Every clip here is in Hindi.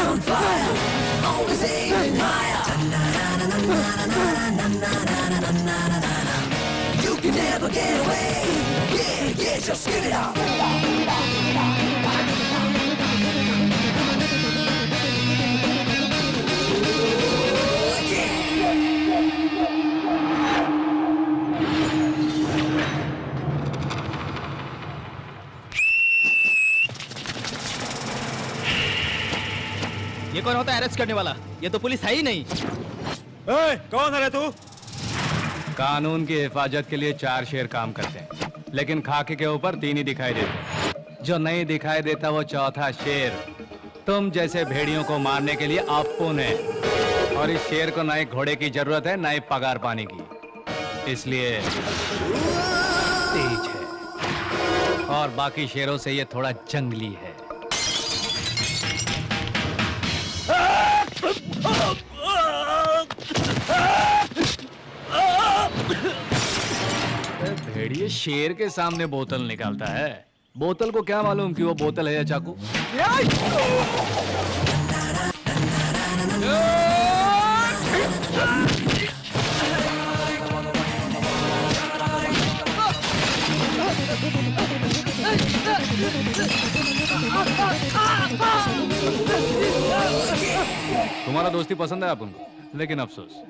on fire, always aiming higher. You can never get away. Yeah, yeah, just give it up. ये कौन होता है अरेस्ट करने वाला? ये तो पुलिस है ही नहीं। कौन है रे तू? कानून की हिफाजत के लिए 4 शेर काम करते हैं, लेकिन खाकी के ऊपर 3 ही दिखाई देते। जो नहीं दिखाई देता वो चौथा शेर तुम जैसे भेड़ियों को मारने के लिए अपुन है। और इस शेर को ना ही घोड़े की जरूरत है, ना ही पगार पानी की, इसलिए तेज है। और बाकी शेरों से ये थोड़ा जंगली है। भेड़िए शेर के सामने बोतल निकालता है। बोतल को क्या मालूम कि वो बोतल है या चाकू। तुम्हारा दोस्ती पसंद है अपन को, लेकिन अफसोस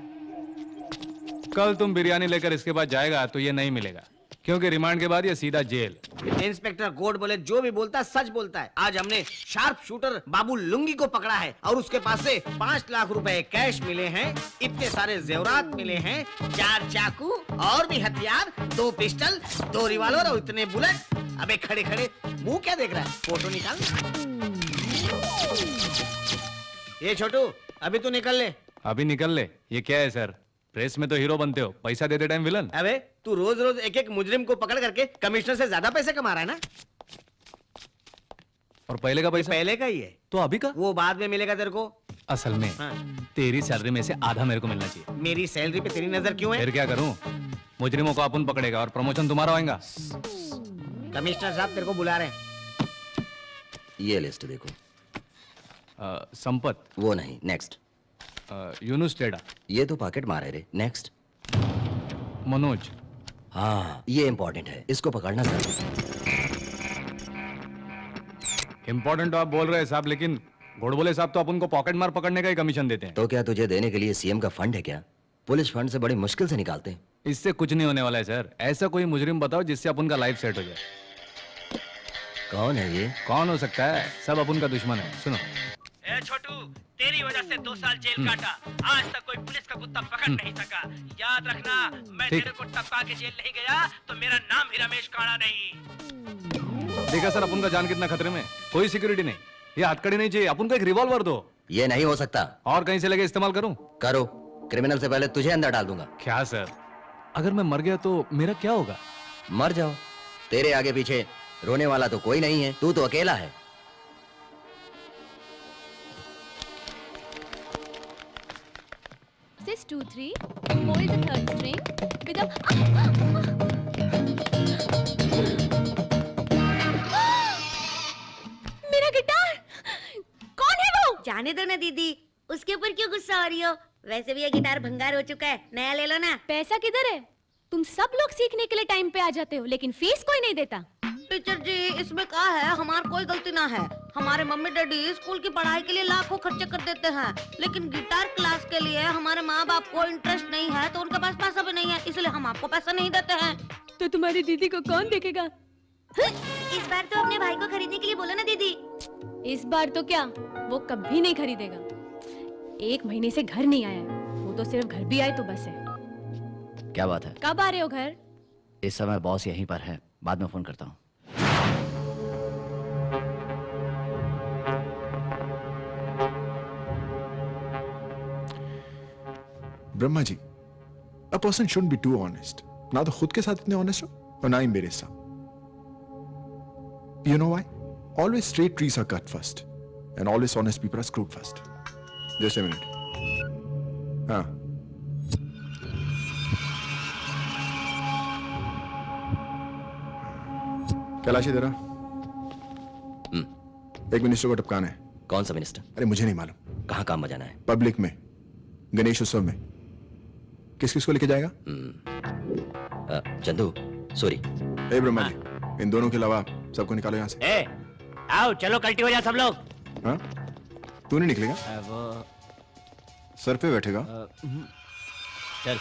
कल तुम बिरयानी लेकर इसके बाद जाएगा तो ये नहीं मिलेगा, क्योंकि रिमांड के बाद ये सीधा जेल। इंस्पेक्टर गोड बोले जो भी बोलता है सच बोलता है। आज हमने शार्प शूटर बाबू लुंगी को पकड़ा है और उसके पास से 5 लाख रुपए कैश मिले हैं, इतने सारे जेवरात मिले हैं, 4 चाकू और भी हथियार, 2 पिस्टल, 2 रिवॉल्वर और इतने बुलेट। अबे खड़े खड़े मुंह क्या देख रहा है? फोटो निकाल। ये छोटू अभी तू निकल ले। अभी निकल ले? ये क्या है सर? प्रेस में तो हीरो बनते हो, पैसा देते टाइम विलन। अबे तू रोज रोज एक एक मुजरिम को पकड़ करके कमिश्नर से ज्यादा पैसे कमा रहा है ना। और पहले का पैसा? पहले का ही है। तो अभी का? वो बाद में मिलेगा तेरे को। असल में तेरी सैलरी में से आधा मेरे को मिलना चाहिए। मेरी सैलरी पे तेरी नजर क्यों है? फिर क्या करूं? मुजरिमों को अपन पकड़ेगा और प्रमोशन तुम्हारा होगा। कमिश्नर साहब तेरे को बुला रहे हैं। ये लिस्ट देखो। संपत? वो नहीं, नेक्स्ट। यूनुस टेडा? ये तो पॉकेट मारे रे। नेक्स्ट। मनोज? हाँ, ये इंपॉर्टेंट है, इसको पकड़ना जरूरी। इंपॉर्टेंट तो आप बोल रहे हैं साहब, लेकिन घोड़बोले साहब तो अपन को पॉकेट मार पकड़ने का ही कमीशन देते हैं। तो क्या तुझे देने के लिए सीएम का फंड है क्या? पुलिस फंड से बड़ी मुश्किल से निकालते हैं। इससे कुछ नहीं होने वाला है सर। ऐसा कोई मुजरिम बताओ जिससे अपन का लाइफ सेट हो जाए। कौन है ये? कौन हो सकता है? सब अपन का दुश्मन है। सुनो ए छोटू, तेरी वजह से 2 साल जेल काटा, आज तक कोई पुलिस का कुत्ता पकड़ नहीं सका। याद रखना, मैं तेरे को टपका के जेल नहीं गया तो मेरा नाम भी रमेश काड़ा नहीं। देखा सर, अपन का जान कितना खतरे में। कोई सिक्योरिटी नहीं, ये हथकड़ी नहीं चाहिए। अपन को एक रिवॉल्वर दो। ये नहीं हो सकता। और कहीं से लेके इस्तेमाल करूं? करो, क्रिमिनल से पहले तुझे अंदर डाल दूंगा। क्या सर? अगर मैं मर गया तो मेरा क्या होगा? मर जाओ, तेरे आगे पीछे रोने वाला तो कोई नहीं है, तू तो अकेला है। 6 2 3 hold the third string with a मेरा गिटार! कौन है वो? जाने दो ना दीदी, उसके ऊपर क्यों गुस्सा हो रही हो? वैसे भी ये गिटार भंगार हो चुका है, नया ले लो ना। पैसा किधर है? तुम सब लोग सीखने के लिए टाइम पे आ जाते हो, लेकिन फीस कोई नहीं देता। टीचर जी, इसमें क्या है? हमारी कोई गलती ना है। हमारे मम्मी डैडी स्कूल की पढ़ाई के लिए लाखों खर्चे कर देते हैं, लेकिन गिटार क्लास के लिए हमारे माँ बाप को इंटरेस्ट नहीं है, तो उनके पास पैसा भी नहीं है, इसलिए हम आपको पैसा नहीं देते हैं। तो तुम्हारी दीदी को कौन देखेगा? इस बार तो अपने भाई को खरीदने के लिए बोलो ना दीदी। इस बार तो क्या, वो कभी नहीं खरीदेगा। 1 महीने से घर नहीं आया है, वो तो सिर्फ घर भी आए तो बस है। क्या बात है? कब आ रहे हो घर? इस समय बॉस यहीं पर है, बाद में फोन करता हूँ। Brahma ji, a person shouldn't be too honest. ना तो खुद के साथ इतने honest हो और ना ही मेरे साथ। You know why? Always straight trees are cut first, and always honest people are screwed first. Just a minute. हाँ। कैलाशी तेरा? एक मिनिस्टर को टपकाना है, कौन सा मिनिस्टर? अरे मुझे नहीं मालूम। कहाँ काम बजाना है? पब्लिक में, गणेश उत्सव में। किस किस को लेके जाएगा? चंदू, सॉरी। ए ब्रह्मा जी, इन दोनों के अलावा सबको निकालो यहाँ से। आओ चलो कल्टी हो जाए सब लोग। हाँ? तू नहीं निकलेगा? वो सर पे बैठेगा? चल।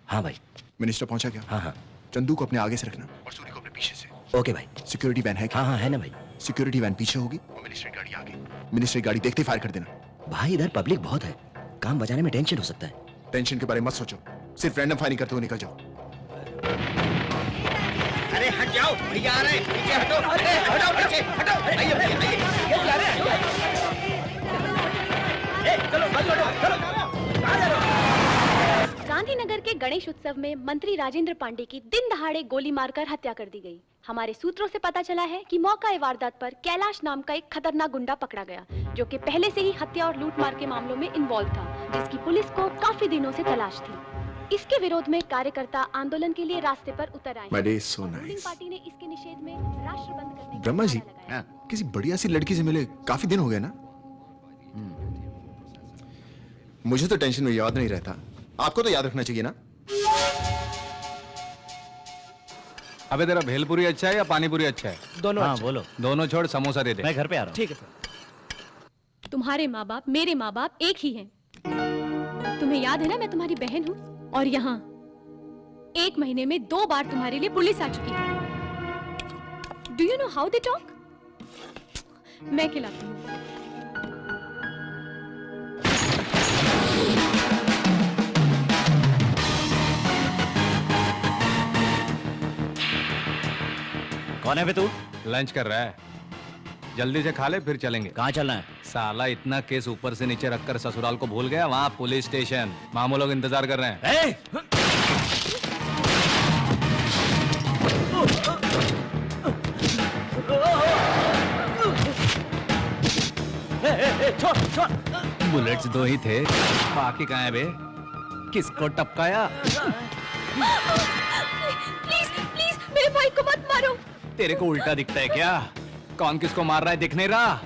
हाँ भाई। मिनिस्टर पहुंचा क्या? हाँ हाँ। चंदू को अपने आगे से रखना और सूरी को अपने पीछे से। ओके भाई। सिक्योरिटी वैन है क्या? हाँ हाँ है ना भाई। सिक्योरिटी वैन पीछे होगी और मिनिस्टर गाड़ी आगे। मिनिस्टर गाड़ी देखते ही फायर कर देना। भाई इधर पब्लिक बहुत है, काम बजाने में टेंशन हो सकता है। टेंशन के बारे में मत सोचो, सिर्फ रैंडम फायरिंग करते हुए निकल जाओ। अरे हट जाओ, भैया आ रहे हैं, पीछे हटो, अरे हटाओ पीछे, हटाओ, आइए भैया, आइए, ये जा रहे हैं, चलो, बाजू हटो, चलो, कहाँ जा रहे हो? गांधीनगर के गणेश उत्सव में मंत्री राजेंद्र पांडे की दिन दहाड़े गोली मारकर हत्या कर दी गई। हमारे सूत्रों से पता चला है कि मौका वारदात पर कैलाश नाम का एक खतरनाक गुंडा पकड़ा गया, जो कि पहले से ही हत्या और लूटमार के मामलों में इन्वॉल्व था, जिसकी पुलिस को काफी दिनों से तलाश थी। इसके विरोध में कार्यकर्ता आंदोलन के लिए रास्ते पर उतर आए। रूलिंग पार्टी ने इसके निषेध में राष्ट्र बंद करने का ब्रह्मा जी, नारा लगाया। किसी बढ़िया सी लड़की से मिले काफी दिन हो गए ना? मुझे तो टेंशन में याद नहीं रहता, आपको तो याद रखना चाहिए ना? अबे तेरा भेलपुरी अच्छा है या पानीपुरी अच्छा है? दोनों। हाँ बोलो। दोनों छोड़, समोसा दे दे। मैं घर पे आ रहा हूँ। ठीक है सर। तुम्हारे माँ बाप मेरे माँ बाप एक ही हैं। तुम्हें याद है ना मैं तुम्हारी बहन हूँ, और यहाँ 1 महीने में 2 बार तुम्हारे लिए पुलिस आ चुकी है। Do you know how they talk? मैं खिलाती हूँ। कौन है बे तू? लंच कर रहा है, जल्दी से खा ले फिर चलेंगे। कहाँ चलना है? साला इतना केस ऊपर से नीचे रखकर ससुराल को भूल गया, वहाँ पुलिस स्टेशन। मामू लोग इंतजार कर रहे हैं। बुलेट्स 2 ही थे, बाकी कहाँ है बे? किसको टपकाया? प्लीज प्लीज मेरे भाई को मत मारो। तेरे को उल्टा दिखता है क्या? कौन किसको मार रहा है दिख नहीं रहा?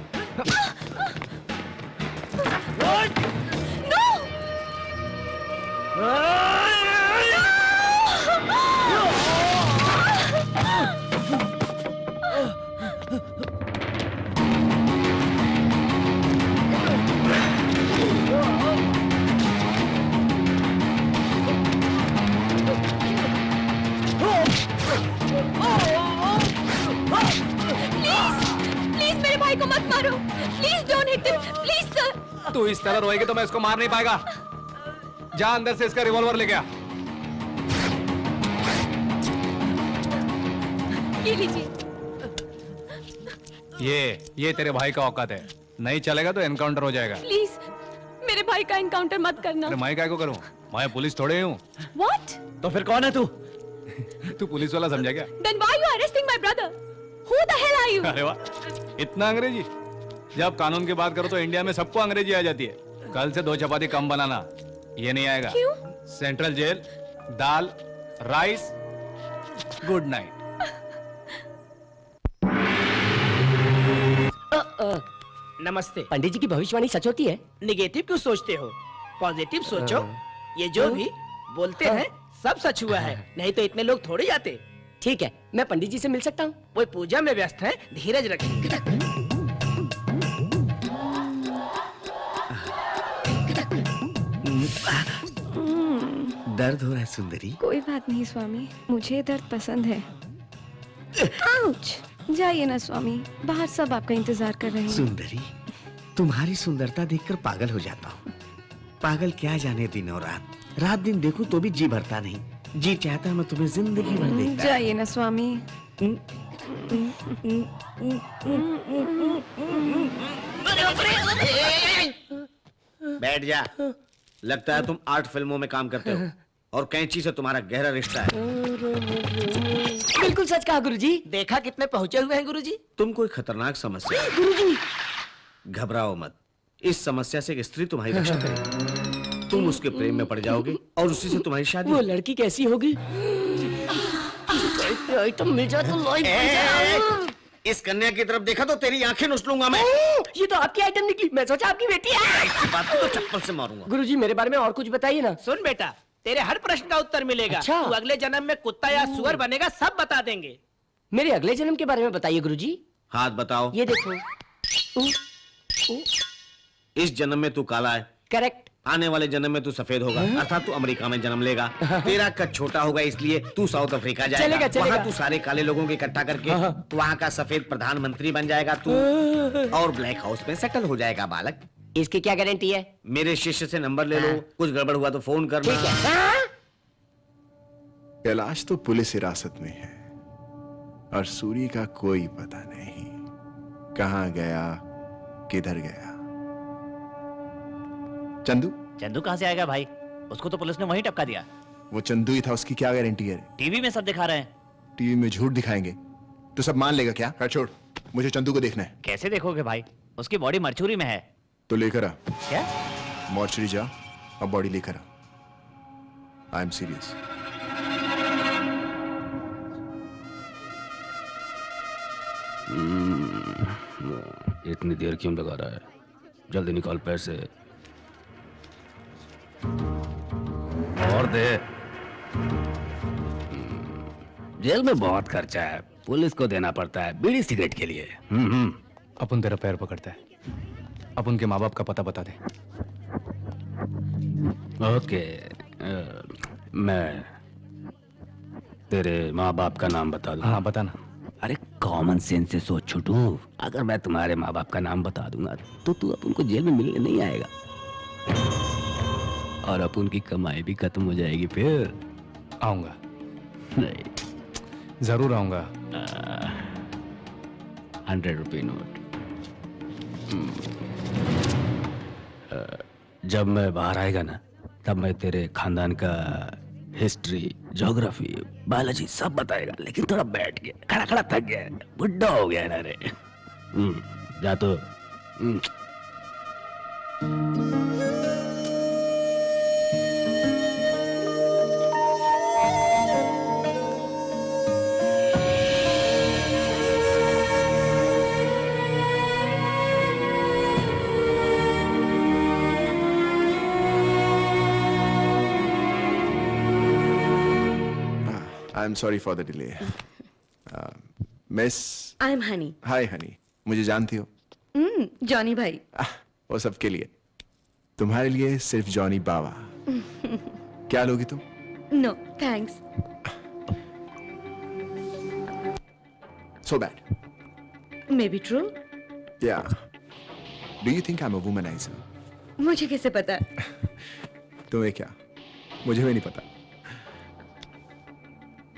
प्लीज मेरे भाई को मत मारो। Please don't hit him, please sir. तू इस तरह रोएगी तो मैं इसको मार नहीं पाएगा। जा अंदर से इसका रिवॉल्वर लेके आ। ये लीजिए। ये तेरे भाई का औकात है, नहीं चलेगा तो एनकाउंटर हो जाएगा। प्लीज मेरे भाई का एनकाउंटर मत करना। अरे मैं क्या को करूं? मैं पुलिस थोड़े हूँ। What? तो फिर कौन है तू? तू पुलिस वाला समझा क्या? Then why you arresting my brother? Who the hell are you? अरे वाह, इतना अंग्रेजी। जब कानून की बात करो तो इंडिया में सबको अंग्रेजी आ जाती है। कल से 2 चपाती कम बनाना, ये नहीं आएगा। क्यों? सेंट्रल जेल, दाल, राइस, गुड नाइट। नमस्ते। पंडित जी की भविष्यवाणी सच होती है? निगेटिव क्यों सोचते हो? पॉजिटिव सोचो। ये जो भी बोलते हैं सब सच हुआ है, नहीं तो इतने लोग थोड़े जाते। ठीक है, मैं पंडित जी से मिल सकता हूँ? वो पूजा में व्यस्त हैं, धीरज रखें। दर्द हो रहा है सुंदरी? कोई बात नहीं स्वामी, मुझे दर्द पसंद है। आउच! जाइए ना स्वामी, बाहर सब आपका इंतजार कर रहे हैं। सुंदरी, तुम्हारी सुंदरता देखकर पागल हो जाता हूँ। पागल क्या जाने दिन और रात, रात दिन देखूं तो भी जी भरता नहीं। जी चाहता मैं तुम्हें जिंदगी भर देखता। जाइए ना स्वामी। बैठ जा। लगता है तुम 8 फिल्मों में काम करते हो और कैंची से तुम्हारा गहरा रिश्ता है। बिल्कुल सच कहा गुरुजी। देखा कितने पहुंचे हुए हैं गुरुजी। तुम कोई खतरनाक समस्या है। गुरुजी घबराओ मत, इस समस्या से एक स्त्री तुम्हारी रक्षा करेगी। तुम उसके प्रेम में पड़ जाओगे और उसी से तुम्हारी शादी। वो लड़की कैसी होगी? आइटम मिल जाए तो लॉय बन जाए। इस कन्या की तरफ देखा तो तेरी आंखें नोच लूंगा मैं। ये तो आपकी आइटम निकली, मैं सोचा आपकी बेटी है। ऐसी बात तो चप्पल से मारूंगा। गुरुजी मेरे बारे में और कुछ बताइए ना। सुन बेटा, तेरे हर प्रश्न का उत्तर मिलेगा। अच्छा। तू अगले जन्म में कुत्ता या सुअर बनेगा, सब बता देंगे। मेरे अगले जन्म के बारे में बताइए गुरुजी। हाथ बताओ। ये देखो। इस जन्म में तू काला है। करेक्ट। आने वाले जन्म में तू सफेद होगा, अर्थात तू अमेरिका में जन्म लेगा। तेरा कद छोटा होगा इसलिए तू साउथ अफ्रीका जाएगा। वहाँ तू सारे काले लोगों के इकट्ठा करके वहाँ का सफेद प्रधानमंत्री बन जाएगा तू, और ब्लैक हाउस में सेटल हो जाएगा बालक। इसकी क्या गारंटी है? मेरे शिष्य से नंबर ले लो, कुछ गड़बड़ हुआ तो फोन करना। ठीक है। कैलाश तो पुलिस हिरासत में है और सूरी का कोई पता नहीं, कहां गया किधर गया। चंदू कहां से आएगा भाई? उसको तो पुलिस ने वहीं टपका दिया। वो चंदू ही था, उसकी क्या गारंटी है? टीवी में सब दिखा रहे हैं। टीवी में झूठ दिखाएंगे तो सब मान लेगा क्या? कर छोड़, मुझे चंदू को देखना है। कैसे देखोगे भाई? उसकी बॉडी मरचूरी में है। तो लेकर आ। क्या? मॉर्चरी जा और बॉडी लेकर आ। I am serious. इतनी देर क्यों लगा रहा है? जल्दी निकाल पैसे और दे। जेल में बहुत खर्चा है, पुलिस को देना पड़ता है बीड़ी सिगरेट के लिए। अपन तेरा पैर पकड़ता है, अब उनके माँ बाप का पता बता दे। ओके, मैं तेरे माँ बाप का नाम बता दूं? हाँ बताना। अरे कॉमन सेंस से सोच छोटू, अगर मैं तुम्हारे माँ बाप का नाम बता दूंगा तो तू अपन को जेल में मिलने नहीं आएगा और अपन की कमाई भी खत्म हो जाएगी। फिर आऊंगा। नहीं, जरूर आऊंगा। 100 रुपये नोट। जब मैं बाहर आएगा ना, तब मैं तेरे खानदान का हिस्ट्री, ज्योग्राफी, बायोलॉजी सब बताएगा। लेकिन थोड़ा बैठ गया, खड़ा खड़ा थक गया, बुढ़ा हो गया ना रे। जा तो। I'm sorry for the delay. Miss. I'm Honey. Hi Honey. मुझे जानती हो? जॉनी भाई। वो सबके लिए, तुम्हारे लिए सिर्फ जॉनी बाबा। क्या लोगी तुम? No, thanks. So bad. Maybe true. Yeah. Do you think I'm a womanizer? मुझे कैसे पता? तुम्हें क्या? मुझे भी नहीं पता।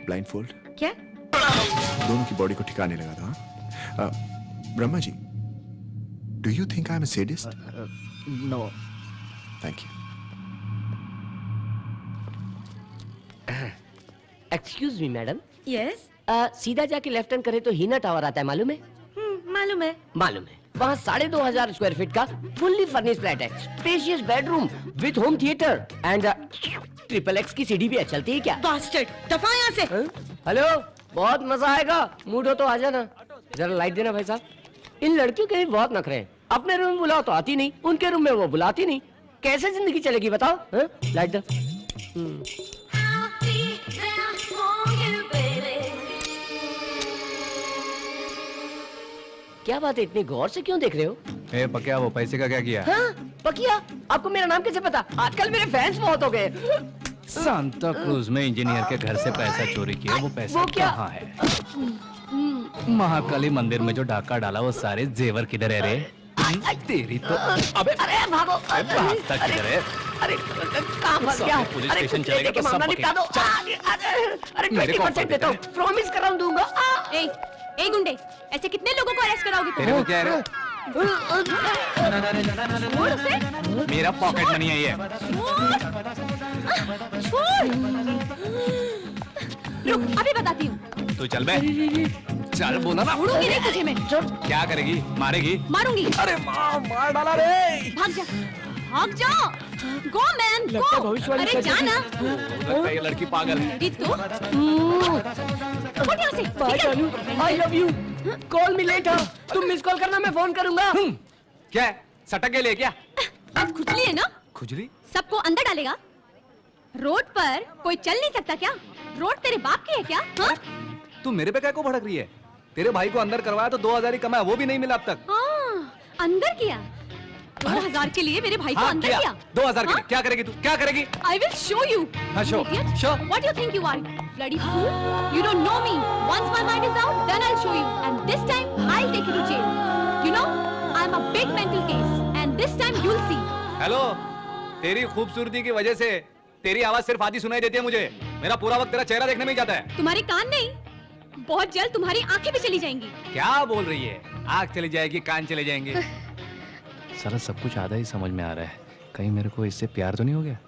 ब्लाइंडफोल्ड? क्या? दोनों की बॉडी को ठिकाने लगा था। Brahma ji, do you think I am a sadist? No. Thank you. Excuse me madam. Yes. सीधा जाके लेफ्ट टर्न करे तो हीना टावर आता है, मालूम है? मालूम है। मालूम है। वहाँ 2500 स्क्वायर फीट का फुल्ली फर्निश्ड फ्लैट है, spacious bedroom with home theatre and XXX की सीढ़ी भी है। चलती है क्या? बास्टर्ड, दफा यहाँ से। हेलो, बहुत मजा आएगा, मूड हो तो आ जाना। जरा लाइट देना भाई साहब। इन लड़कियों के भी बहुत नखरे हैं, अपने रूम में बुलाओ तो आती नहीं, उनके रूम में वो बुलाती नहीं। कैसे जिंदगी चलेगी बताओ? लाइट दो। क्या बात है, इतनी गौर से क्यों देख रहे हो? ए पकिया, वो पैसे का क्या किया? हाँ, पकिया, आपको मेरा नाम कैसे पता? आजकल मेरे फैंस बहुत हो गए। सांता क्रूज में इंजीनियर के घर से पैसा चोरी किया, वो पैसा कहाँ है? महाकाली मंदिर में जो डाका डाला, वो सारे जेवर किधर है रे? तेरी तो अबे अरे भागो, भागता किधर है? अरे कहाँ फंस गया? पुलिस स्टेशन चलेगा तो सब निपटा दो। अरे 20% देता हूँ, प्रॉमिस कर रहा हूँ, दूंगा। ए गुंडे, ऐसे कितने लोगों को अरेस्ट कराओगे तुम? तेरे को क्या है? मेरा पॉकेट मनी है ये। छोड़। रुक, अभी बताती हूँ। तू चल बे, चल बोला ना। छोड़ूंगी नहीं तुझे मैं। क्या करेगी? मारेगी? मारूंगी। अरे मार डाला रे। भाग जा, भाग जाओ। गो मैन गो। अरे जाना। लगता है ये लड़की पागल है। रितु फट यहाँ से। Bye Kanu, I love you. Call me later. तुम मिस कॉल करना, मैं फोन करूंगा। क्या है, सटक गए ले क्या? आज खुजली है ना? खुजली? सबको अंदर डालेगा? रोड पर कोई चल नहीं सकता क्या? रोड तेरे बाप की है क्या? हाँ? तू मेरे पे क्या को भड़क रही है? तेरे भाई को अंदर करवाया तो 2000 ही कमाया, वो भी नहीं मिला अब तक। हाँ, अंदर किया। 2000 के लिए मेरे भाई को अंदर किया। 2000 के लिए क्या करेगी तू? क्या करेगी? I will show you. हाँ, show. What do you think you are? Bloody fool! You don't know me. Once my mind is out, then I'll show you. And this time, I'll take you to jail. You know, I'm a big mental case. And this time, you'll see. Hello, तेरी खूबसूरती की वजह से तेरी आवाज सिर्फ आधी सुनाई देती है मुझे। मेरा पूरा वक्त तेरा चेहरा देखने में ही जाता है। तुम्हारे कान नहीं, बहुत जल्द तुम्हारी आंखें भी चली जाएंगी। क्या बोल रही है? आंख चली जाएगी, कान चले जाएंगे। सारा सब कुछ आधा ही समझ में आ रहा है। कहीं मेरे को इससे प्यार तो नहीं हो गया?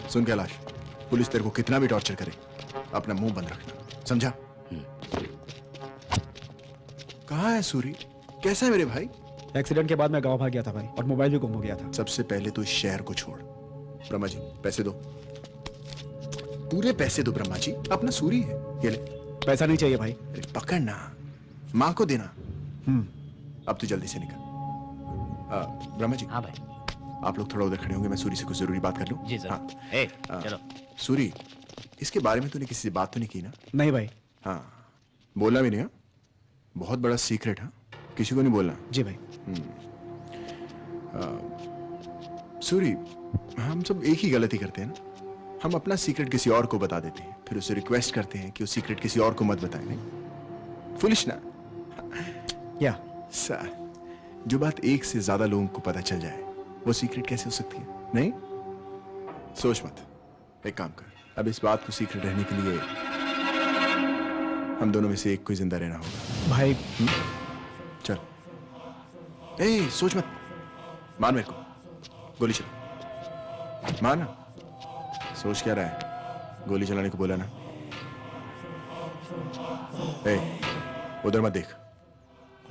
सुन कैलाश, पुलिस तेरे को कितना भी टॉर्चर करे, अपना मुंह बंद रखना, समझा? कहाँ है सूरी? कैसा है मेरे भाई? एक्सीडेंट के बाद मैं गांव भाग गया था भाई, और मोबाइल भी गुम हो गया था। सबसे पहले तो इस शहर को छोड़। ब्रह्मा जी, पैसे दो, पूरे पैसे दो ब्रह्मा जी। अपना सूरी है, ये ले। पैसा नहीं चाहिए भाई। पकड़ना, माँ को देना। अब तो जल्दी से निकल। ब्रह्मा जी। हाँ भाई। आप लोग थोड़ा उधर खड़े होंगे, मैं सूरी से कुछ जरूरी बात कर लूं। जी सर। हाँ। चलो। सूरी, इसके बारे में तूने किसी से बात तो नहीं की ना? नहीं भाई। हाँ, बोलना भी नहीं। हाँ, बहुत बड़ा सीक्रेट। हाँ, किसी को नहीं बोलना। जी भाई। सूरी, हम सब एक ही गलती करते हैं ना। हम अपना सीक्रेट किसी और को बता देते हैं, फिर उसे रिक्वेस्ट करते हैं कि वो सीक्रेट किसी और को मत बताए। नहीं, फुलिश ना? या सर, जो बात एक से ज्यादा लोगों को पता चल जाए, वो सीक्रेट कैसे हो सकती है? नहीं, सोच मत। एक काम कर, अब इस बात को सीक्रेट रहने के लिए हम दोनों में से एक को जिंदा रहना होगा। भाई चल। ए, सोच मत, मान मेरे को। गोली चला, मान ना। सोच क्या रहा है? गोली चलाने को बोला ना। ए, उधर मत देख।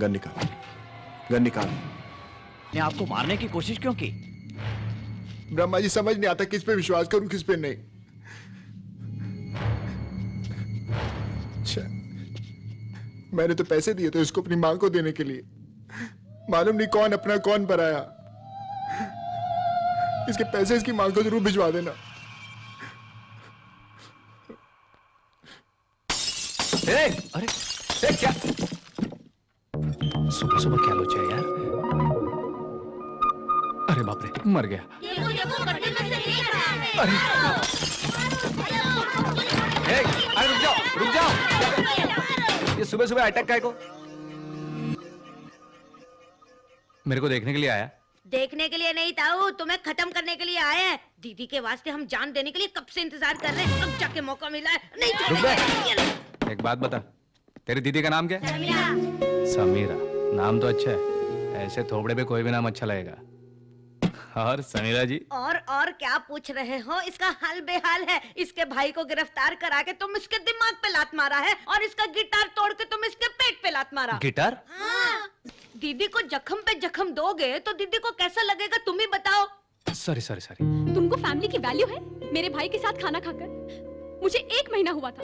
गन निकाल, गन निकाल। ने आपको मारने की कोशिश क्यों की? ब्रह्मा जी, समझ नहीं आता किस पे विश्वास करूं, किस पे नहीं। मैंने तो पैसे दिए थे उसको अपनी मां को देने के लिए। मालूम नहीं कौन अपना कौन पराया। इसके पैसे इसकी मां को जरूर भिजवा देना। अरे क्या सुबह सुबह क्या लोचा है यार? अरे बाप रे, मर गया। अरे रुक जाओ, रुक जाओ। ये सुबह सुबह अटैक काय को? मेरे को देखने के लिए आया? देखने के लिए नहीं ताऊ, तुम्हें खत्म करने के लिए आए हैं। दीदी के वास्ते हम जान देने के लिए कब से इंतजार कर रहे हैं, अब जाके मौका मिला है। नहीं छोड़ेंगे। एक बात बता, तेरी दीदी का नाम क्या है? समीरा। नाम तो अच्छा है, ऐसे थोबड़े पे कोई भी नाम अच्छा लगेगा। और समीरा जी? और क्या पूछ रहे हो? इसका हाल बेहाल है। इसके भाई को गिरफ्तार करा के तुम इसके दिमाग पे लात मारा है, और इसका गिटार तोड़ के तुम इसके पेट पे लात मारा। गिटार? हाँ। दीदी को जख्म पे जख्म दोगे तो दीदी को कैसा लगेगा, तुम ही बताओ। सॉरी। तुमको फैमिली की वैल्यू है? मेरे भाई के साथ खाना खाकर मुझे 1 महीना हुआ था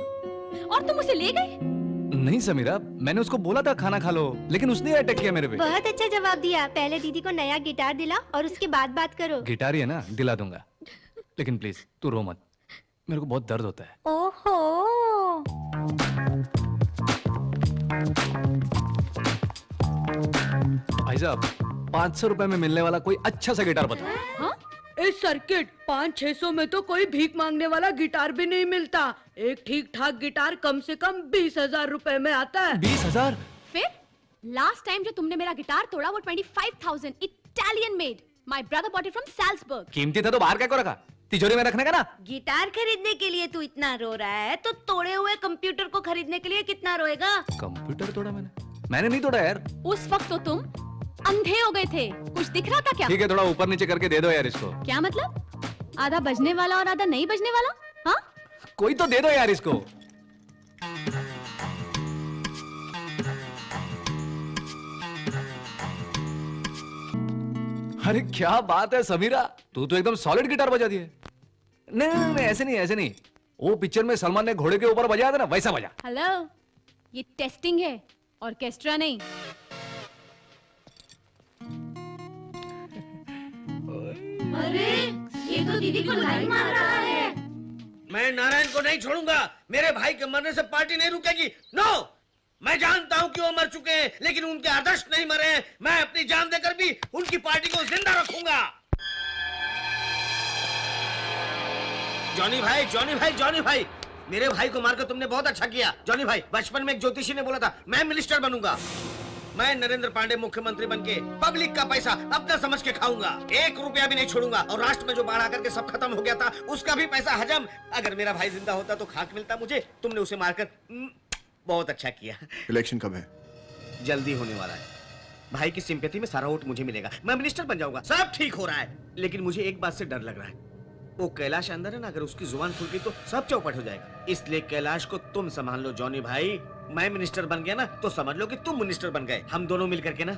और तुम उसे ले गए। नहीं समीरा, मैंने उसको बोला था खाना खा लो, लेकिन उसने अटैक किया मेरे पे। बहुत अच्छा जवाब दिया। पहले दीदी को नया गिटार दिला और उसके बाद बात करो। गिटार ही है ना, दिला दूंगा, लेकिन प्लीज तू रो मत, मेरे को बहुत दर्द होता है। ओहो। भाई साहब, 500 रुपए में मिलने वाला कोई अच्छा सा गिटार बताओ। हाँ? इस सर्किट 500-600 में तो कोई भीख मांगने वाला गिटार भी नहीं मिलता। एक ठीक ठाक गिटार कम से कम 20,000 रुपए में आता है। 20,000? फिर लास्ट टाइम जो तुमने मेरा गिटार तोड़ा वो 25,000 Italian made. My brother bought it from Salzburg. कीमती था तो बाहर क्या को रखा? तिजोरी में रखने का ना। गिटार खरीदने के लिए तू इतना रो रहा है, तो तोड़े हुए कंप्यूटर को खरीदने के लिए कितना रोएगा? कंप्यूटर तोड़ा मैंने नहीं तोड़ा यार। उस वक्त तो तुम अंधे हो गए थे, कुछ दिख रहा था क्या? ठीक है, थोड़ा ऊपर नीचे करके दे दो यार इसको। क्या मतलब? आधा बजने वाला और आधा नहीं बजने वाला? हाँ? कोई तो दे दो यार इसको। अरे क्या बात है समीरा, तू तो एकदम सॉलिड गिटार बजा दी है। नहीं ऐसे नहीं, ऐसे नहीं। वो पिक्चर में सलमान ने घोड़े के ऊपर बजाया था ना, वैसा बजा। हेलो, ये टेस्टिंग है, ऑर्केस्ट्रा नहीं। अरे ये तो दीदी को लाइन मार रहा है। मैं नारायण को नहीं छोड़ूंगा। मेरे भाई के मरने से पार्टी नहीं रुकेगी। नो, मैं जानता हूं कि वो मर चुके हैं, लेकिन उनके आदर्श नहीं मरे हैं। मैं अपनी जान देकर भी उनकी पार्टी को जिंदा रखूंगा। जॉनी भाई, जॉनी भाई, जॉनी भाई, मेरे भाई को मारकर तुमने बहुत अच्छा किया। जॉनी भाई, बचपन में एक ज्योतिषी ने बोला था मैं मिनिस्टर बनूंगा। मैं नरेंद्र पांडे मुख्यमंत्री बनके पब्लिक का पैसा अपना समझ के खाऊंगा, 1 रुपया भी नहीं छोड़ूंगा। और राष्ट्र में जो बाढ़ आकर के सब खत्म हो गया था, उसका भी पैसा हजम। अगर मेरा भाई जिंदा होता तो खाक मिलता मुझे। तुमने उसे मारकर बहुत अच्छा किया। इलेक्शन कब है? जल्दी होने वाला है। भाई की सिंपैथी में सारा वोट मुझे मिलेगा, मैं मिनिस्टर बन जाऊंगा। सब ठीक हो रहा है, लेकिन मुझे एक बात से डर लग रहा है। वो कैलाश अंदर है ना, अगर उसकी जुबान खुल गई तो सब चौपट हो जाएगा। इसलिए कैलाश को तुम संभाल लो जॉनी भाई। मैं मिनिस्टर बन गया ना तो समझ लो कि तुम मिनिस्टर बन गए। हम दोनों मिलकर के ना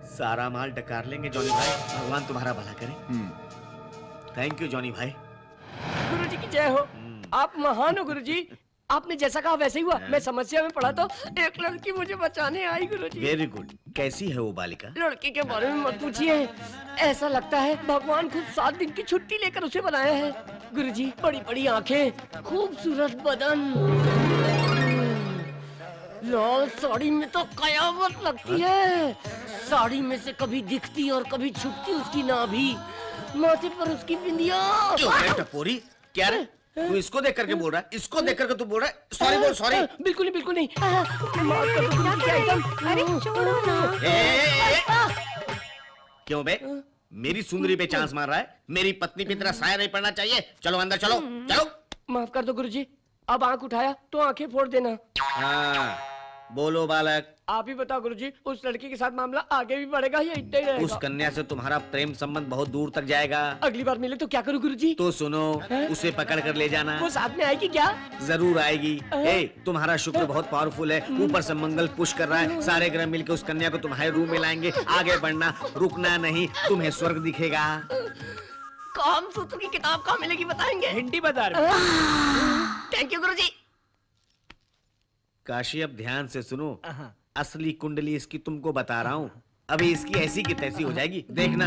सारा माल डकार लेंगे जॉनी भाई। भगवान तुम्हारा भला करे। थैंक यू जॉनी भाई। गुरुजी की जय हो। आप महान हो गुरुजी। आपने जैसा कहा वैसे ही हुआ। मैं समस्या में पड़ा तो एक लड़की मुझे बचाने आई गुरुजी। Very good. कैसी है वो बालिका? लड़की के बारे में मत पूछिए। ऐसा लगता है भगवान खुद 7 दिन की छुट्टी लेकर उसे बनाया है गुरुजी। बड़ी बड़ी आंखें, खूबसूरत बदन, लाल साड़ी में तो कयामत लगती है। साड़ी में से कभी दिखती और कभी छुपती उसकी नाभि, माथे पर उसकी बिंदिया। टपोरी क्या रे? तू इसको देख करके बोल रहा है? इसको देख करके तू बोल रहा है? सॉरी बोल, सॉरी। बिल्कुल नहीं, बिल्कुल नहीं। माफ कर दो गुरुजी, क्या एकदम। अरे छोड़ो ना। क्यों बे? मेरी सुंदरी पे चांस मार रहा है? मेरी पत्नी पे तेरा साया नहीं पड़ना चाहिए। चलो अंदर चलो, चलो। माफ कर दो गुरुजी, अब आंख उठाया तो आंखें फोड़ देना। हाँ, बोलो बालक। आप ही बताओ गुरुजी, उस लड़की के साथ मामला आगे भी बढ़ेगा या इतना ही रहेगा? उस कन्या से तुम्हारा प्रेम संबंध बहुत दूर तक जाएगा। अगली बार मिले तो क्या करूं गुरुजी? तो सुनो, उसे पकड़ कर ले जाना। वो साथ में आएगी क्या? जरूर आएगी। तुम्हारा शुक्र बहुत पावरफुल है, ऊपर से मंगल पुश कर रहा है। सारे ग्रह मिलकर उस कन्या को तुम्हारे रूम में लाएंगे। आगे बढ़ना, रुकना नहीं, तुम्हें स्वर्ग दिखेगा। काम सूत्र की किताब कहाँ मिलेगी बताएंगे? हिंदी बाजार में। थैंक यू गुरुजी। काशी अब ध्यान से सुनो, असली कुंडली इसकी तुमको बता रहा हूँ। अभी इसकी ऐसी की तैसी हो जाएगी, देखना।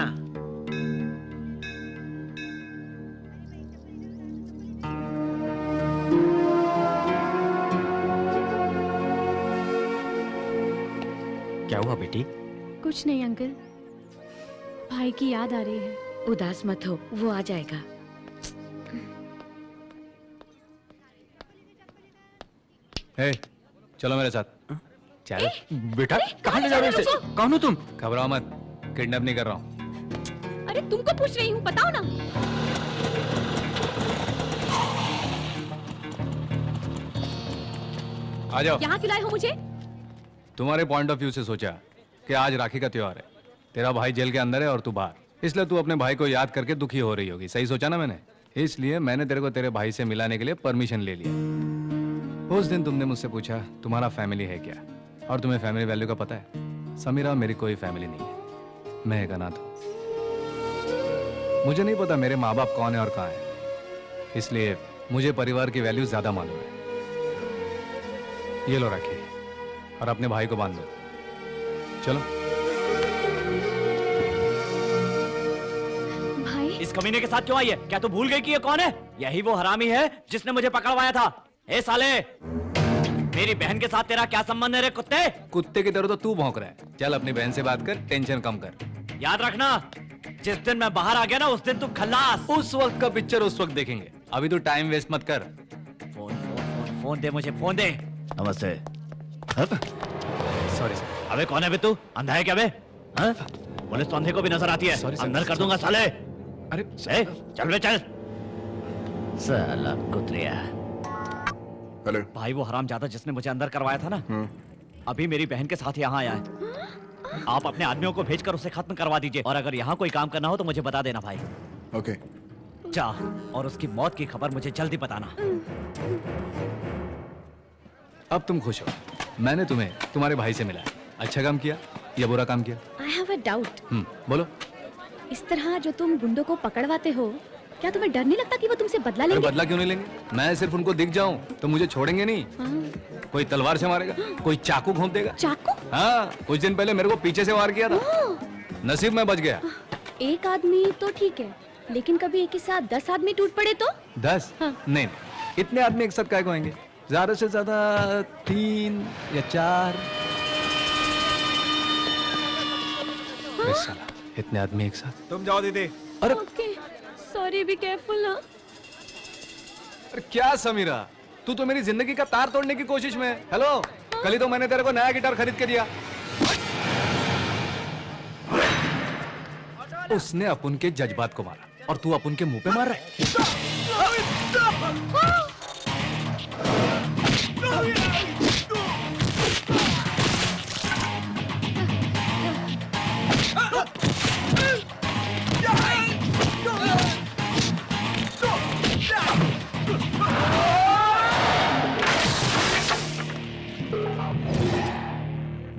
क्या हुआ बेटी? कुछ नहीं अंकल, भाई की याद आ रही है। उदास मत हो, वो आ जाएगा। हे, चलो मेरे साथ। चल बेटा, कहाँ ले जा रहे हो इसे? कौन हो तुम? घबराओ मत, किडनैप नहीं कर रहा हूँ। अरे तुमको पूछ रही हूँ, बताओ ना। आ जाओ। यहाँ क्यों लाए हो मुझे? तुम्हारे पॉइंट ऑफ व्यू से सोचा कि आज राखी का त्योहार है, तेरा भाई जेल के अंदर है और तू बाहर, इसलिए तू अपने भाई को याद करके दुखी हो रही होगी। सही सोचा ना मैंने? इसलिए मैंने तेरे को तेरे भाई से मिलाने के लिए परमिशन ले लिया। उस दिन तुमने मुझसे पूछा तुम्हारा फैमिली है क्या, और तुम्हें फैमिली वैल्यू का पता है? समीरा, मेरी कोई फैमिली नहीं है, मैं एक अनाथ हूं। मुझे नहीं पता मेरे माँ बाप कौन है और कहाँ है, इसलिए मुझे परिवार की वैल्यू ज्यादा मालूम है। ये लो राखी, और अपने भाई को बांध दो। चलो। भाई, इस कमीने के साथ क्यों आई है? क्या तू भूल गई कि ये कौन है? यही वो हरामी है जिसने मुझे पकड़वाया था। ए साले, मेरी बहन के साथ तेरा क्या संबंध है रे कुत्ते? कुत्ते की तरह तो तू भौंक रहा है। चल अपनी बहन से बात कर, टेंशन कम कर। याद रखना, जिस दिन मैं बाहर आ गया ना, उस दिन तू खल्लास। उस वक्त का पिक्चर उस वक्त देखेंगे, अभी तू टाइम वेस्ट मत कर। फोन फोन फोन फोन दे मुझे, फोन दे। नमस्ते। Sorry sir. अबे कौन है बे तू? अंधा है क्या बे? हाँ? पुलिस तो अंधे को भी नजर आती है। अंदर कर दूंगा साले। अरे चल बे चल। साला कुत्रिया। हेलो भाई, वो हरामजादा जिसने मुझे अंदर करवाया था ना, अभी मेरी बहन के साथ यहाँ आया है। आप अपने आदमियों को भेजकर उसे खत्म करवा दीजिए, और अगर यहाँ कोई काम करना हो तो मुझे बता देना भाई। ओके। जा, और उसकी मौत की खबर मुझे जल्दी बताना। अब तुम खुश हो? मैंने तुम्हें तुम्हारे भाई से मिला, अच्छा काम किया या बुरा काम किया? I have a doubt. बोलो। इस तरह जो तुम गुंडों को पकड़वाते हो, क्या तुम्हें डर नहीं लगता कि वो तुमसे बदला अरे लेंगे? बदला क्यों नहीं लेंगे? मैं सिर्फ उनको दिख जाऊं तो मुझे छोड़ेंगे नहीं। हाँ। कोई तलवार से मारेगा, कोई चाकू घोंप देगा। चाकू? हाँ, कुछ दिन पहले मेरे को पीछे से वार किया था। नसीब में बच गया। एक आदमी तो ठीक है, लेकिन कभी एक ही साथ 10 आदमी टूट पड़े तो? 10? हाँ। नहीं, इतने आदमी एक साथ काहे को आएंगे? ज्यादा से ज्यादा 3 या 4। साला, इतने आदमी एक साथ। तुम जाओ दीदी। अरे सॉरी, बी केयरफुल ना। अरे क्या समीरा, तू तो मेरी जिंदगी का तार तोड़ने की कोशिश में है। हेलो, कल ही तो मैंने तेरे को नया गिटार खरीद के दिया। उसने अपन के जज्बात को मारा और तू अपन के मुंह पे मार रहा है।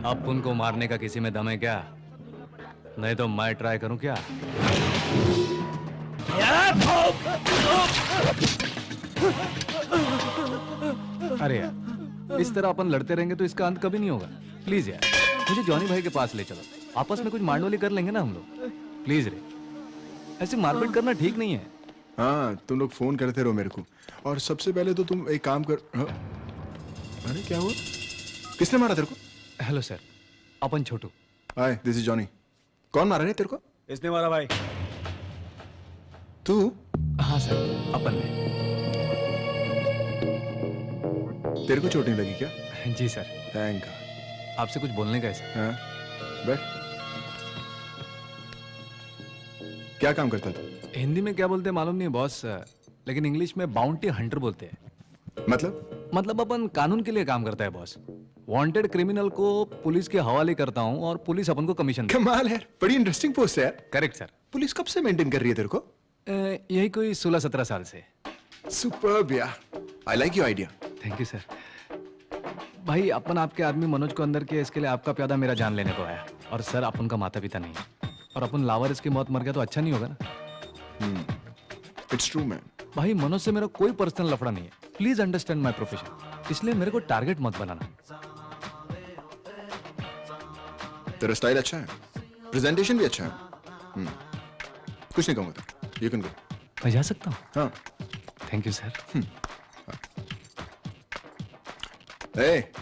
अपन को मारने का किसी में दम है क्या? नहीं तो मैं ट्राई करूं क्या? अरे यार, इस तरह अपन लड़ते रहेंगे तो इसका अंत कभी नहीं होगा। प्लीज यार, मुझे जॉनी भाई के पास ले चलो, आपस में कुछ मांडोली कर लेंगे ना हम लोग। प्लीज रे, ऐसे मारपीट करना ठीक नहीं है। हाँ, तुम लोग फोन करते रहो मेरे को, और सबसे पहले तो तुम एक काम कर। हाँ? अरे क्या हुआ? किसने मारा तेरे को? Hello sir, upon Chhotu. Hi, this is Johnny. कौन मारा है तेरे को? इसने मारा भाई। तू? हाँ सर, अपन ने। तेरे को चोट नहीं लगी क्या? जी सर। Thank God. आपसे कुछ बोलने का है सर। हाँ, बैठ। क्या काम करता तू? हिंदी में क्या बोलते हैं मालूम नहीं बॉस, लेकिन इंग्लिश में बाउंटी हंटर बोलते हैं। मतलब अपन कानून के लिए काम करता है बॉस। वांटेड क्रिमिनल को पुलिस के हवाले करता हूँ और पुलिस अपन को कमीशन। कमाल है, बड़ी इंटरेस्टिंग पोस्ट है यार। Correct sir. पुलिस कब से मेंटेन कर रही है तेरे को? यही कोई 16-17 साल से। सुपर्ब यार, I like your idea. Thank you sir. भाई, अपन आपके आदमी मनोज को अंदर किया, इसके लिए आपका प्यादा मेरा जान लेने को आया। और सर, अपन का माता पिता नहीं है, और अपन लावर इसकी मौत मर गया तो अच्छा नहीं होगा ना। It's true man. भाई, मनोज से मेरा कोई पर्सनल लफड़ा नहीं है। प्लीज अंडरस्टैंड माय प्रोफेशन, इसलिए मेरे को टारगेट मत बनाना। तेरा स्टाइल अच्छा है, प्रेजेंटेशन भी अच्छा है। कुछ नहीं कहूंगा, यू कैन गो। मैं जा सकता हूँ? हाँ। Thank you sir. ए,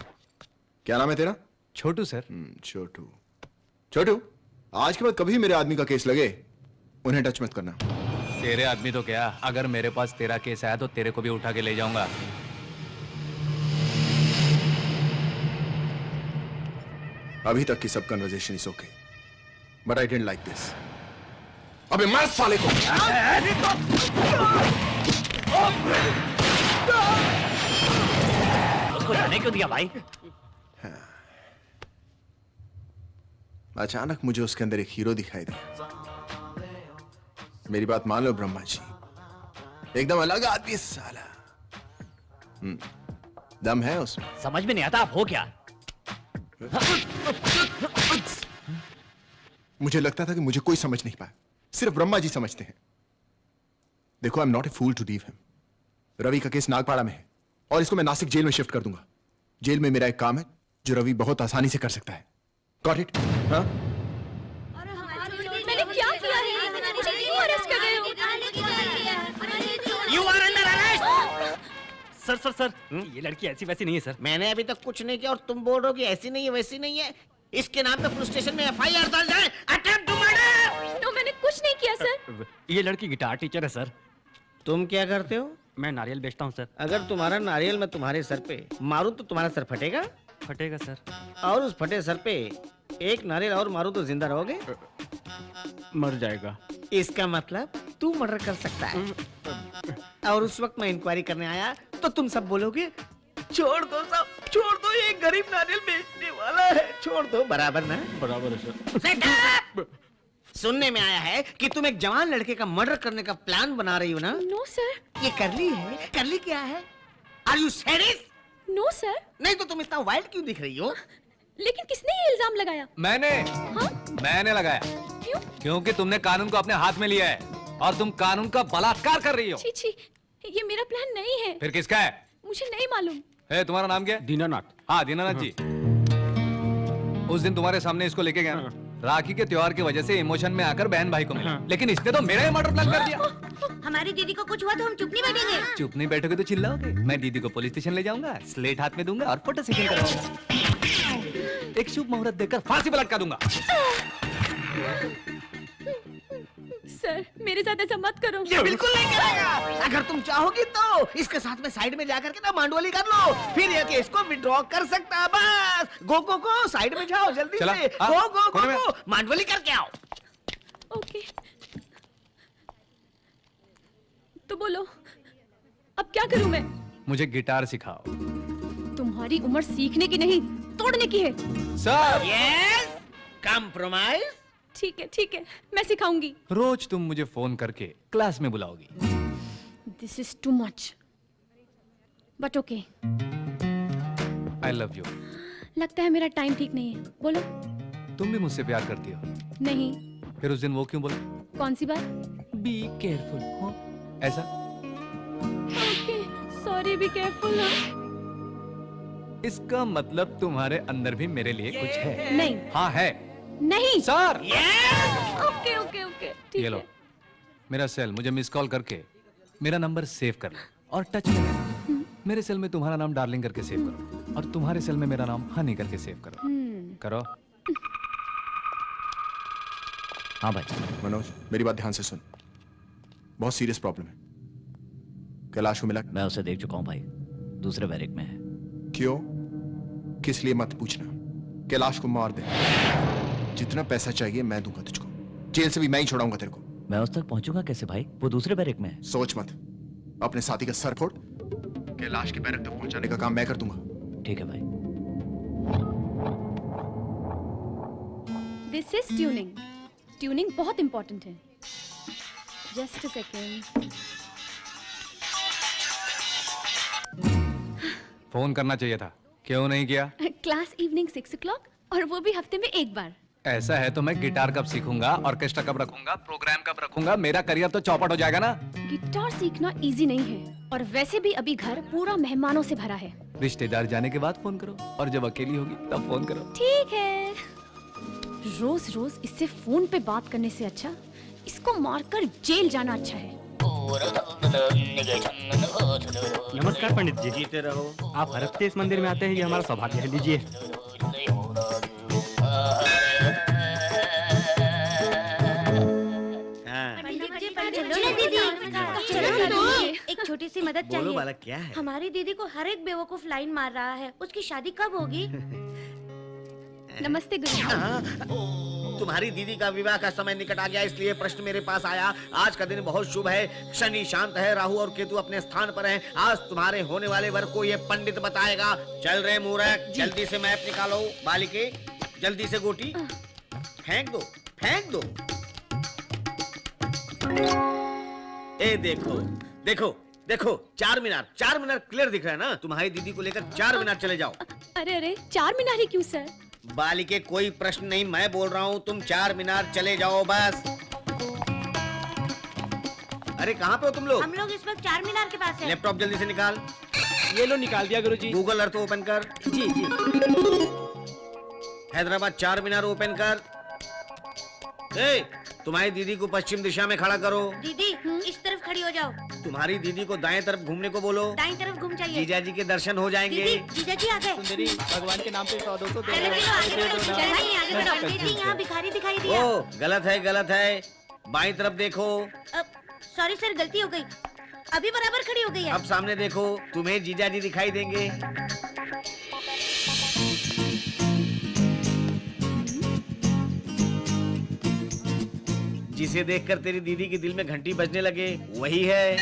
क्या नाम है तेरा? छोटू सर। छोटू। छोटू, आज के बाद कभी मेरे आदमी का केस लगे, उन्हें टच मत करना। तेरे आदमी तो क्या, अगर मेरे पास तेरा केस आया तो तेरे को भी उठा के ले जाऊंगा। अभी तक की सब conversation is okay, but I didn't like this. अबे मार साले को। उसको जाने क्यों दिया भाई? अचानक मुझे उसके अंदर एक हीरो दिखाई दिया। मेरी बात मान लो ब्रह्मा जी, एकदम अलग आदमी है साला। दम है उसमें। समझ में नहीं आता आप हो क्या? मुझे लगता था कि मुझे कोई समझ नहीं पाया, सिर्फ ब्रह्मा जी समझते हैं। देखो, I am not a fool to leave him. Ravi का केस नागपाड़ा में है और इसको मैं नासिक जेल में शिफ्ट कर दूंगा। जेल में मेरा एक काम है जो रवि बहुत आसानी से कर सकता है। Got it? हाँ? मैंने क्या किया है? मुझे क्यों अरेस्ट कर रहे हो? You are under arrest! Sir, ये लड़की ऐसी वैसी नहीं है सर। मैंने अभी तक कुछ नहीं किया और तुम बोल रहे हो कि ऐसी नहीं है वैसी नहीं है। इसके नाम पे पुलिस स्टेशन में FIR दर्ज है, अटेम्प्ट टू मर्डर। तो मैंने कुछ नहीं किया सर। ये लड़की गिटार टीचर है सर। तुम क्या करते हो? मैं नारियल बेचता हूँ सर। अगर तुम्हारा नारियल मैं तुम्हारे सर पे मारूं तो तुम्हारा सर फटेगा? फटेगा सर। और उस फटे सर पे एक नारियल और मारूं तो जिंदा रहोगे? मर जाएगा। इसका मतलब तू मर्डर कर सकता है। और उस वक्त मैं इंक्वायरी करने आया तो तुम सब बोलोगे छोड़ दो सब, छोड़ दो, ये गरीब नारियल बेचने वाला है, छोड़ दो। बराबर ना? बराबर है सर। सुनने में आया है कि तुम एक जवान लड़के का मर्डर करने का प्लान बना रही हो ना? No sir. ये करली है? करली क्या है? Are you serious? No sir. नहीं तो तुम इतना वाइल्ड क्यों दिख रही हो? लेकिन किसने ये इल्जाम लगाया? मैंने। हाँ? मैंने लगाया। क्यों? क्योंकि तुमने कानून को अपने हाथ में लिया है और तुम कानून का बलात्कार कर रही हो। छी छी, ये मेरा प्लान नहीं है। फिर किसका है? मुझे नहीं मालूम। तुम्हारा नाम क्या है? दीनानाथ। हाँ दीनानाथ जी। उस दिन तुम्हारे सामने इसको लेके गया ना, राखी के त्योहार की वजह से इमोशन में आकर बहन भाई को मिला, लेकिन इसने तो मेरा ही मर्डर प्लान कर दिया। हमारी दीदी को कुछ हुआ तो हम चुप नहीं बैठेंगे। चुप नहीं बैठोगे तो चिल्लाओगे। मैं दीदी को पुलिस स्टेशन ले जाऊंगा, स्लेट हाथ में दूंगा और फोटो सेशन करवाऊंगा। एक शुभ मुहूर्त देकर फांसी पर लटका दूंगा। सर मेरे साथ ऐसा मत करो। ये बिल्कुल नहीं करेगा। अगर तुम चाहोगी तो इसके साथ में साइड में जाकर के ना मांडोली कर लो, फिर ये केस को विड्रॉ कर सकता है। बस गो साइड में जाओ जल्दी से। गो मांडोली करके आओ। ओके तो बोलो अब क्या करूं मैं? मुझे गिटार सिखाओ। तुम्हारी उम्र सीखने की नहीं तोड़ने की है। Sir yes compromise. ठीक है मैं सिखाऊंगी। रोज तुम मुझे फोन करके क्लास में बुलाओगी। This is too much but okay. I love you. लगता है मेरा टाइम ठीक नहीं है। बोलो। तुम भी मुझसे प्यार करती हो? नहीं। फिर उस दिन वो क्यों बोला? कौन सी बात? Be careful. ऐसा? Okay sorry be careful. इसका मतलब तुम्हारे अंदर भी मेरे लिए कुछ है? नहीं। हाँ है। नहीं सर। ओके ओके ओके ठीक ये लो मेरा सेल, मुझे मिस कॉल करके मेरा नंबर सेव कर लो और टच में रहना। मेरे सेल में तुम्हारा नाम डार्लिंग करके सेव करो और तुम्हारे सेल में मेरा नाम हनी करके सेव करो। करो। हाँ भाई। मनोज मेरी बात ध्यान से सुन, बहुत सीरियस प्रॉब्लम है। कैलाश को मिला? मैं उसे देख चुका हूँ भाई, दूसरे बैरिक में है। क्यों? किस लिए मत पूछना। कैलाश को मार दे, जितना पैसा चाहिए मैं दूंगा तुझको। जेल से भी मैं ही छोड़ाऊंगा तेरे को। मैं उस तक पहुंचूंगा कैसे भाई? वो दूसरे बैरिक में है। सोच मत, अपने साथी का सर फोड़, कैलाश के बैरक तक पहुंचाने का काम मैं कर दूंगा। ठीक है भाई। This is tuning. ट्यूनिंग बहुत इंपॉर्टेंट है। Just a second. फोन करना चाहिए था, क्यों नहीं किया? क्लास इवनिंग 6 o'clock और वो भी हफ्ते में एक बार। ऐसा है तो मैं गिटार कब सीखूंगा, ऑर्केस्ट्रा कब रखूंगा, प्रोग्राम कब रखूंगा? मेरा करियर तो चौपट हो जाएगा ना। गिटार सीखना इजी नहीं है और वैसे भी अभी घर पूरा मेहमानों से भरा है। रिश्तेदार जाने के बाद फोन करो और जब अकेली होगी तब फोन करो। ठीक है। रोज रोज इससे फोन पे बात करने से अच्छा इसको मारकर जेल जाना अच्छा है। नमस्कार पंडित जी। जीते रहो। आप हर हफ्ते इस मंदिर में आते हैं, ये हमारा सौभाग्य है। लीजिए। एक छोटी सी मदद चाहिए। बोलो बालक क्या है? हमारी दीदी को हर एक बेवकूफ लाइन मार रहा है। उसकी शादी कब होगी? नमस्ते गुरु। तुम्हारी दीदी का विवाह का समय निकट आ गया, इसलिए प्रश्न मेरे पास आया। आज का दिन बहुत शुभ है, शनि शांत है, राहु और केतु अपने स्थान पर हैं। आज तुम्हारे होने वाले वर को ये पंडित बताएगा। चल रहे मूर्ख, जल्दी से मैप निकालो। बालिके जल्दी से गोटी फेंक दो, फेंक दो। ए देखो देखो देखो, 4 मीनार, 4 मीनार क्लियर दिख रहा है ना? तुम्हारी दीदी को लेकर 4 मीनार चले जाओ। अरे अरे 4 मीनार ही क्यों सर? बालिके कोई प्रश्न नहीं, मैं बोल रहा हूँ, तुम 4 मीनार चले जाओ बस। अरे कहाँ पे हो तुम लोग? हम लोग इस वक्त 4 मीनार के पास हैं। लैपटॉप जल्दी से निकाल। ये लो निकाल दिया गुरुजी। गूगल अर्थ ओपन कर। जी जी। हैदराबाद 4 मीनार ओपन कर। ए, तुम्हारी दीदी को पश्चिम दिशा में खड़ा करो। दीदी इस तरफ खड़ी हो जाओ। तुम्हारी दीदी को दाएं तरफ घूमने को बोलो। दाएं तरफ घूम जाइए। जीजा जी के दर्शन हो जाएंगे। जीजा जी आ गए। सुंदरी भगवान के नाम पे 100-200 दे चलो आगे बढ़ो। आगे बढ़ो। पंडित जी यहाँ भिखारी दिखाई दिया। ओ गलत है, गलत है। बाईं तरफ देखो। सॉरी सर, गलती हो गई। अभी बराबर खड़ी हो गई है। अब सामने देखो, तुम्हें जीजा जी दिखाई देंगे। जिसे देखकर तेरी दीदी के दिल में घंटी बजने लगे वही है।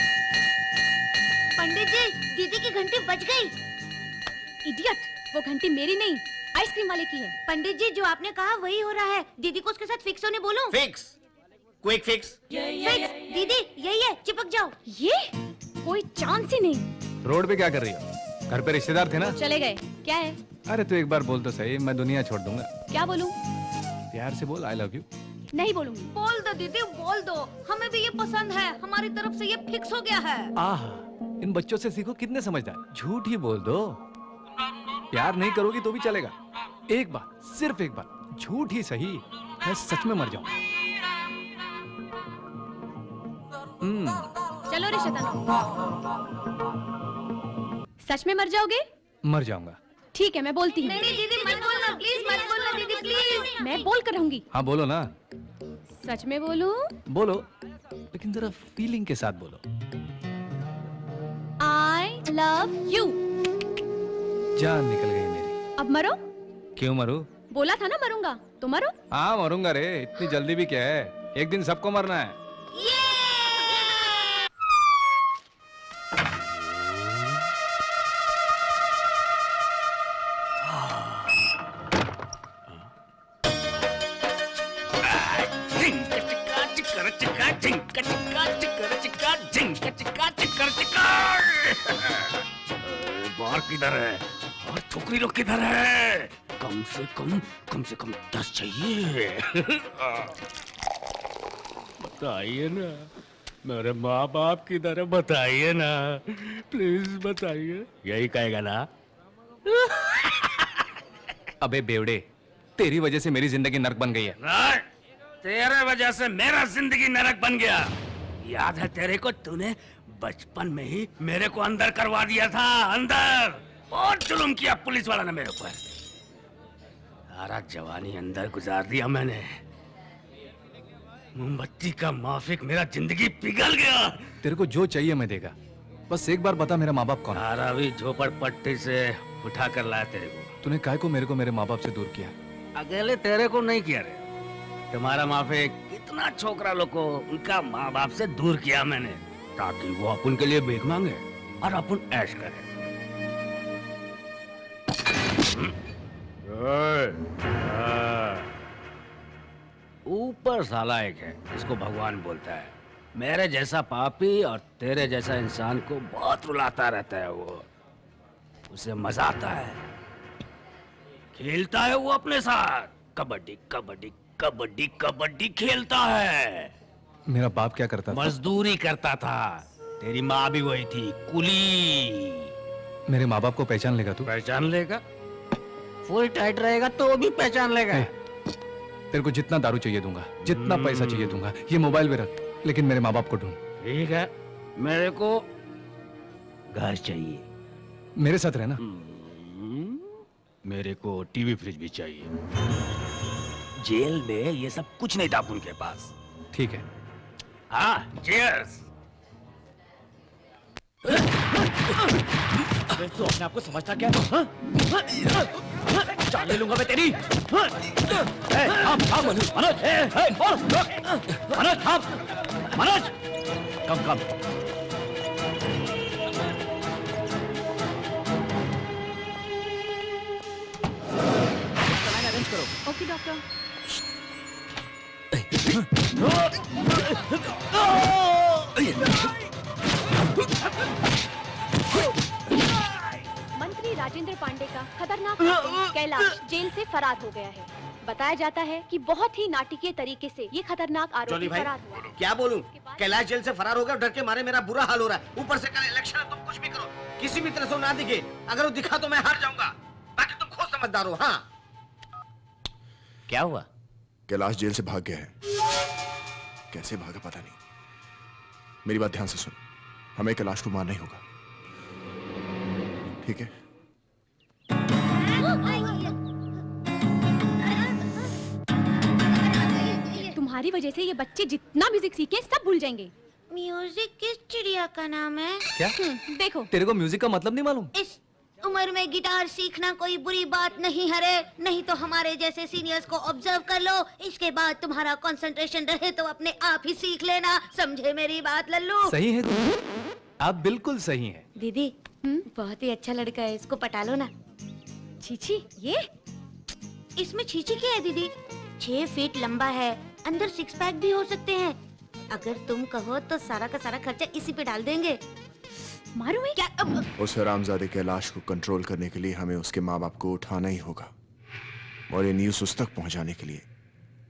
पंडित जी, दीदी की घंटी बज गई। इडियट, वो घंटी मेरी नहीं, आइसक्रीम वाले की है। पंडित जी, जो आपने कहा वही हो रहा है। दीदी को उसके साथ फिक्स होने बोलो। Fix, quick fix. फिक्स, दीदी यही है, चिपक जाओ। ये कोई चांस ही नहीं। रोड पे क्या कर रही हो? घर पे रिश्तेदार थे ना? चले गए। क्या है? अरे तू एक बार बोल तो सही, मैं दुनिया छोड़ दूंगा। क्या बोलूं? प्यार से बोल, आई लव यू। नहीं बोलूंगी। बोल दो दीदी, बोल दो, हमें भी ये पसंद है, हमारी तरफ से ये फिक्स हो गया है। आह, इन बच्चों से सीखो, कितने समझदार। झूठ ही बोल दो, प्यार नहीं करोगी तो भी चलेगा। एक बार, सिर्फ एक बार, झूठ ही सही, मैं सच में मर जाऊं। चलो रे शैतान। सच में मर जाओगे? मर जाऊंगा। ठीक है, मैं बोलती हूँ। नहीं दीदी मत बोलना, प्लीज मत बोलना दीदी, प्लीज। मैं बोल कर रहूंगी। हाँ बोलो ना। सच में बोलूं? बोलो, लेकिन जरा फीलिंग के साथ बोलो। I love you। जान निकल गई मेरी। अब मरो। क्यों मरूं? बोला था ना मरूंगा, तो मरो। हाँ मरूंगा रे, इतनी जल्दी भी क्या है, एक दिन सबको मरना है। बार किधर है और छोकरी लोग किधर है? कम से कम 10 चाहिए। बताइए ना, मेरे माँ बाप किधर है, बताइए ना, प्लीज बताइए। यही कहेगा ना? अबे बेवड़े, तेरी वजह से मेरी जिंदगी नरक बन गई है। तेरे वजह से मेरा जिंदगी नरक बन गया। याद है तेरे को, तूने बचपन में ही मेरे को अंदर करवा दिया था, अंदर। बहुत जुल्म किया पुलिस वाला ने मेरे ऊपर। सारा जवानी अंदर गुजार दिया मैंने। मोमबत्ती का माफिक मेरा जिंदगी पिघल गया। तेरे को जो चाहिए मैं देगा, बस एक बार बता मेरा माँ बाप कौन है? धारावी झोपड़पट्टी से उठा कर लाया तेरे को। तूने काहे को मेरे माँ बाप से दूर किया? अकेले तेरे को नहीं किया रे, तुम्हारा माफिक कितना छोकरा लोग को उनका माँ बाप से दूर किया मैंने, ताकि वो अपन के लिए भीख मांगे और अपन ऐश करें। ऊपर साला एक है, इसको भगवान बोलता है। मेरे जैसा पापी और तेरे जैसा इंसान को बहुत रुलाता रहता है वो। उसे मजा आता है, खेलता है वो अपने साथ। कबड्डी कबड्डी कबड्डी कबड्डी खेलता है। मेरा बाप क्या करता था? मजदूरी करता था। तेरी माँ भी वही थी, कुली। मेरे माँ बाप को पहचान लेगा तू? पहचान लेगा, फुल टाइट रहेगा तो भी पहचान लेगा। तेरे को जितना दारू चाहिए दूंगा, जितना पैसा चाहिए दूंगा, ये मोबाइल भी रख, लेकिन मेरे माँ बाप को ढूंढ। ठीक है, मेरे को घर चाहिए। मेरे साथ रहना। मेरे को टीवी फ्रिज भी चाहिए। जेल में ये सब कुछ नहीं था उनके पास। ठीक है। हाँ, चीयर्स। तू अपने आप को समझता क्या? जान ले लूंगा मैं तेरी। मनोज, मनोज थाम, मनोज, कम। अरेंज करो। Okay doctor. मंत्री राजेंद्र पांडे का खतरनाक साथी कैलाश जेल से फरार हो गया है। बताया जाता है कि बहुत ही नाटकीय तरीके से ये खतरनाक आरोपी फरार हुआ। क्या बोलूं? कैलाश जेल से फरार हो गया, डर के मारे मेरा बुरा हाल हो रहा है। ऊपर से कल इलेक्शन है, तुम कुछ भी करो, किसी भी तरह से ना दिखे। अगर वो दिखा तो मैं हार जाऊंगा, बाकी तुम खुद समझदार हो। हाँ, क्या हुआ? कैलाश जेल से भाग गया है। कैसे भागा पता नहीं। मेरी बात ध्यान से सुन, हमें कैलाश को मारना ही होगा, ठीक है? तुम्हारी वजह से ये बच्चे जितना म्यूजिक सीखे सब भूल जाएंगे। म्यूजिक किस चिड़िया का नाम है? क्या? देखो, तेरे को म्यूजिक का मतलब नहीं मालूम? इस उम्र में गिटार सीखना कोई बुरी बात नहीं है रे। नहीं तो हमारे जैसे सीनियर्स को ऑब्जर्व कर लो, इसके बाद तुम्हारा कंसंट्रेशन रहे तो अपने आप ही सीख लेना। समझे मेरी बात लल्लू? सही है तुम, आप बिल्कुल सही हैं। दीदी, बहुत ही अच्छा लड़का है, इसको पटा लो ना। छीछी, ये इसमें छीछी क्या है दीदी? 6 फीट लंबा है, अंदर 6 पैक भी हो सकते हैं। अगर तुम कहो तो सारा का सारा खर्चा इसी पे डाल देंगे। मारू मैं क्या? उस हरामजादे कैलाश को कंट्रोल करने के लिए हमें उसके माँ बाप को उठाना ही होगा, और ये न्यूज़ उस तक पहुंचाने के लिए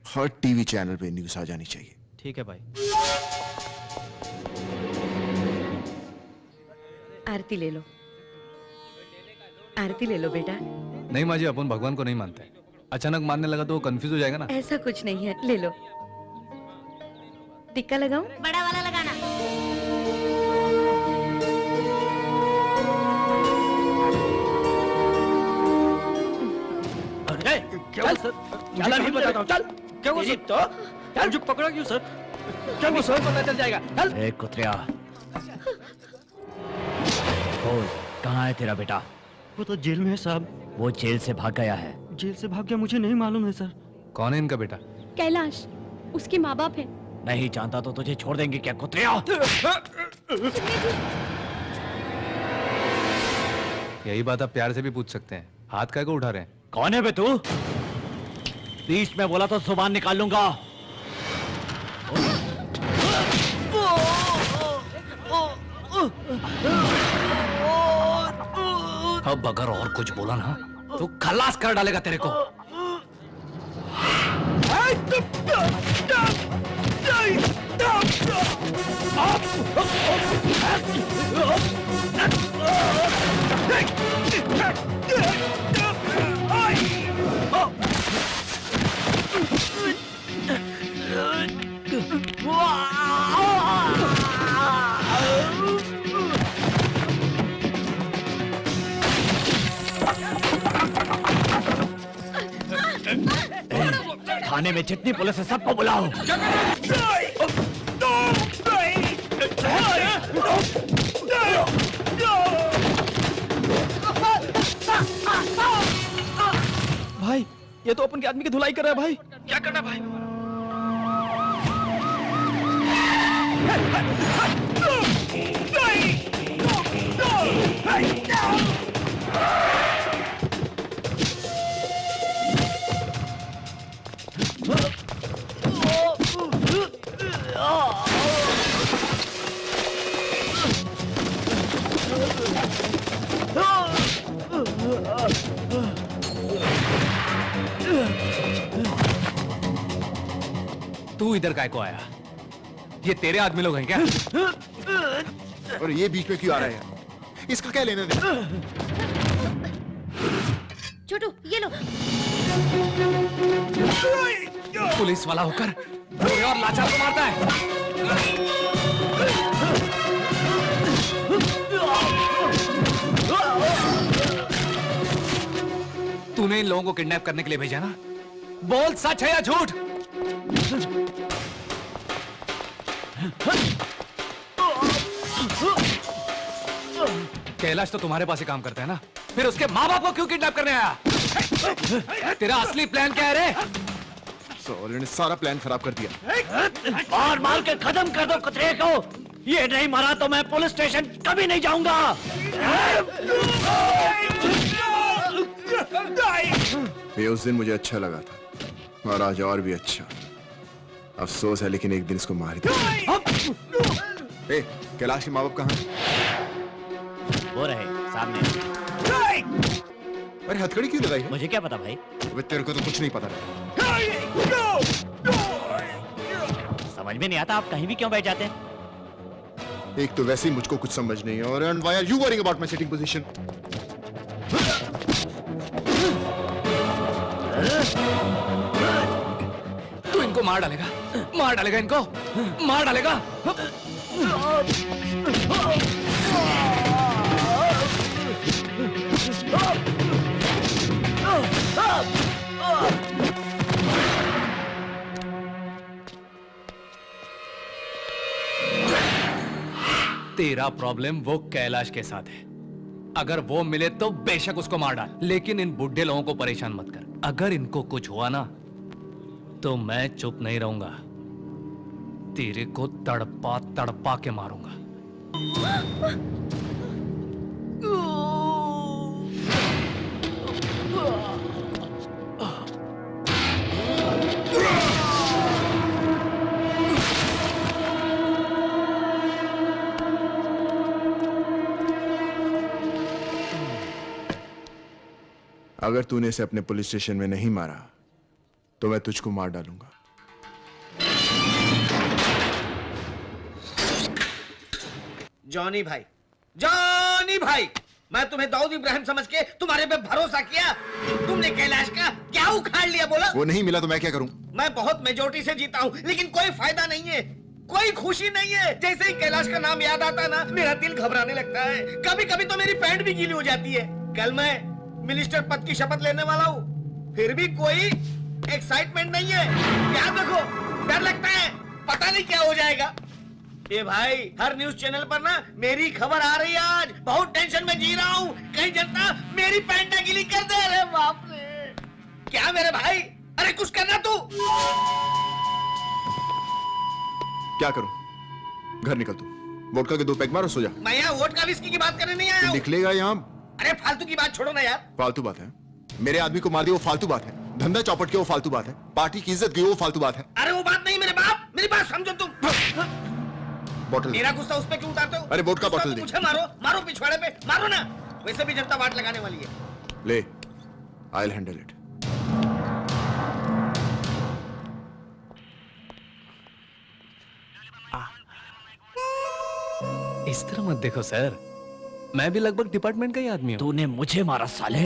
हर टीवी चैनल पे न्यूज आ जानी चाहिए। ठीक है भाई। आरती ले लो, आरती ले लो बेटा। नहीं माँ जी, अपन भगवान को नहीं मानते। अचानक मानने लगा तो वो कंफ्यूज हो जाएगा ना। ऐसा कुछ नहीं है, ले लो। टिक्का लगाऊं? बड़ा वाला लगाना। अरे क्या सर? चल अभी बताता हूँ। चल क्या हुआ सर? तो चल जो पकड़ा क्यों सर? क्या हुआ सर? पता चल जाएगा। चल। ए कुत्रिया, बोल कहाँ है तेरा बेटा? वो तो जेल में है साहब। वो जेल से भाग गया है। जेल से भाग गया? मुझे नहीं मालूम है सर। कौन है इनका बेटा? कैलाश, उसके माँ बाप हैं। नहीं जानता तो तुझे छोड़ देंगे क्या कुत्रिया? यही बात आप प्यार से भी पूछ सकते हैं। हाथ काय को उठा रहे हैं? कौन है बे तू? बीच में बोला तो जुबान निकाल लूंगा। अब अगर और कुछ बोला ना तो खलास कर डालेगा तेरे को। थाने में जितनी पुलिस है सबको बुलाओ। भाई ये तो अपन के आदमी की धुलाई कर रहा है भाई। क्या करना भाई? तू इधर काय को आया? ये तेरे आदमी लोग हैं क्या? और ये बीच में क्यों आ रहा है? इसका क्या लेना देना? छोटू ये लो। पुलिस वाला होकर गोरे और लाचार को मारता है। तूने इन लोगों को किडनैप करने के लिए भेजा ना? बोल सच है या झूठ? कैलाश तो तुम्हारे पास ही काम करता है ना? फिर उसके माँ बाप को क्यों किडनैप करने आया? तेरा असली प्लान क्या है रे? सॉरी ने सारा प्लान खराब कर दिया। मार मार के खत्म कर दो कुत्ते को। ये नहीं मरा तो मैं पुलिस स्टेशन कभी नहीं जाऊंगा। ये उस दिन मुझे अच्छा लगा था और आज और भी अच्छा। अफसोस है लेकिन एक दिन इसको मार दिया। कैलाश के माँ बाप कहाँ हैं? वो रहे सामने। अरे हथकड़ी क्यों लगाई है? मुझे क्या पता भाई? तेरे को तो कुछ नहीं पता। समझ में नहीं आता आप कहीं भी क्यों बैठ जाते हैं? एक तो वैसे ही मुझको कुछ समझ नहीं है और why are you worrying about my sitting position? तू इनको मार डालेगा? मार डालेगा इनको? मार डालेगा? तेरा प्रॉब्लम वो कैलाश के साथ है। अगर वो मिले तो बेशक उसको मार डाल, लेकिन इन बुढ़े लोगों को परेशान मत कर। अगर इनको कुछ हुआ ना तो मैं चुप नहीं रहूंगा। तेरे को तड़पा तड़पा के मारूंगा। अगर तूने इसे अपने पुलिस स्टेशन में नहीं मारा तो मैं तुझको मार डालूंगा। जॉनी भाई, जॉनी भाई, मैं तुम्हें दाऊद इब्राहिम समझ के तुम्हारे पे भरोसा किया, तुमने कैलाश का क्या उखाड़ लिया बोला? वो नहीं मिला तो मैं क्या करूं? मैं बहुत मेजोरिटी से जीता हूँ, लेकिन कोई फायदा नहीं है, कोई खुशी नहीं है। जैसे ही कैलाश का नाम याद आता है ना, मेरा दिल घबराने लगता है। कभी कभी तो मेरी पैंट भी गीली हो जाती है। कल मैं मिनिस्टर पद की शपथ लेने वाला हूँ, फिर भी कोई एक्साइटमेंट नहीं है। क्या देखो, डर लगता है, पता नहीं क्या हो जाएगा। ए भाई, हर न्यूज चैनल पर ना मेरी खबर आ रही है आज। बहुत टेंशन में जी रहा हूँ, कहीं जनता मेरी पैंट गीली कर दे। अरे बाप रे, क्या मेरे भाई, अरे कुछ करना तू। क्या करूं? घर निकल तू, वोडका के 2 पैक मार और सो जा। मैं यहाँ वोडका विस्की की बात करने नहीं आया हूँ। निकलेगा यहाँ? अरे फालतू की बात छोड़ो ना यार। फालतू बात है? मेरे आदमी को मार दिया वो फालतू बात है, धंधा चौपट के वो फालतू बात है, पार्टी की इज्जत गई वो फालतू बात है। अरे वो बात नहीं मेरे बाप, मेरी बात समझो तुम। बोतल मेरा गुस्सा उस पे क्यों उतारते हो? अरे वोडका बोतल दे। मुझे मारो, मारो पिछवाड़े पे, मारो ना। वैसे भी जनता वाट लगाने वाली है। ले, आई विल हैंडल इट। इस तरह मत देखो सर, मैं भी लगभग डिपार्टमेंट का ही आदमी हूँ। तूने मुझे मारा साले,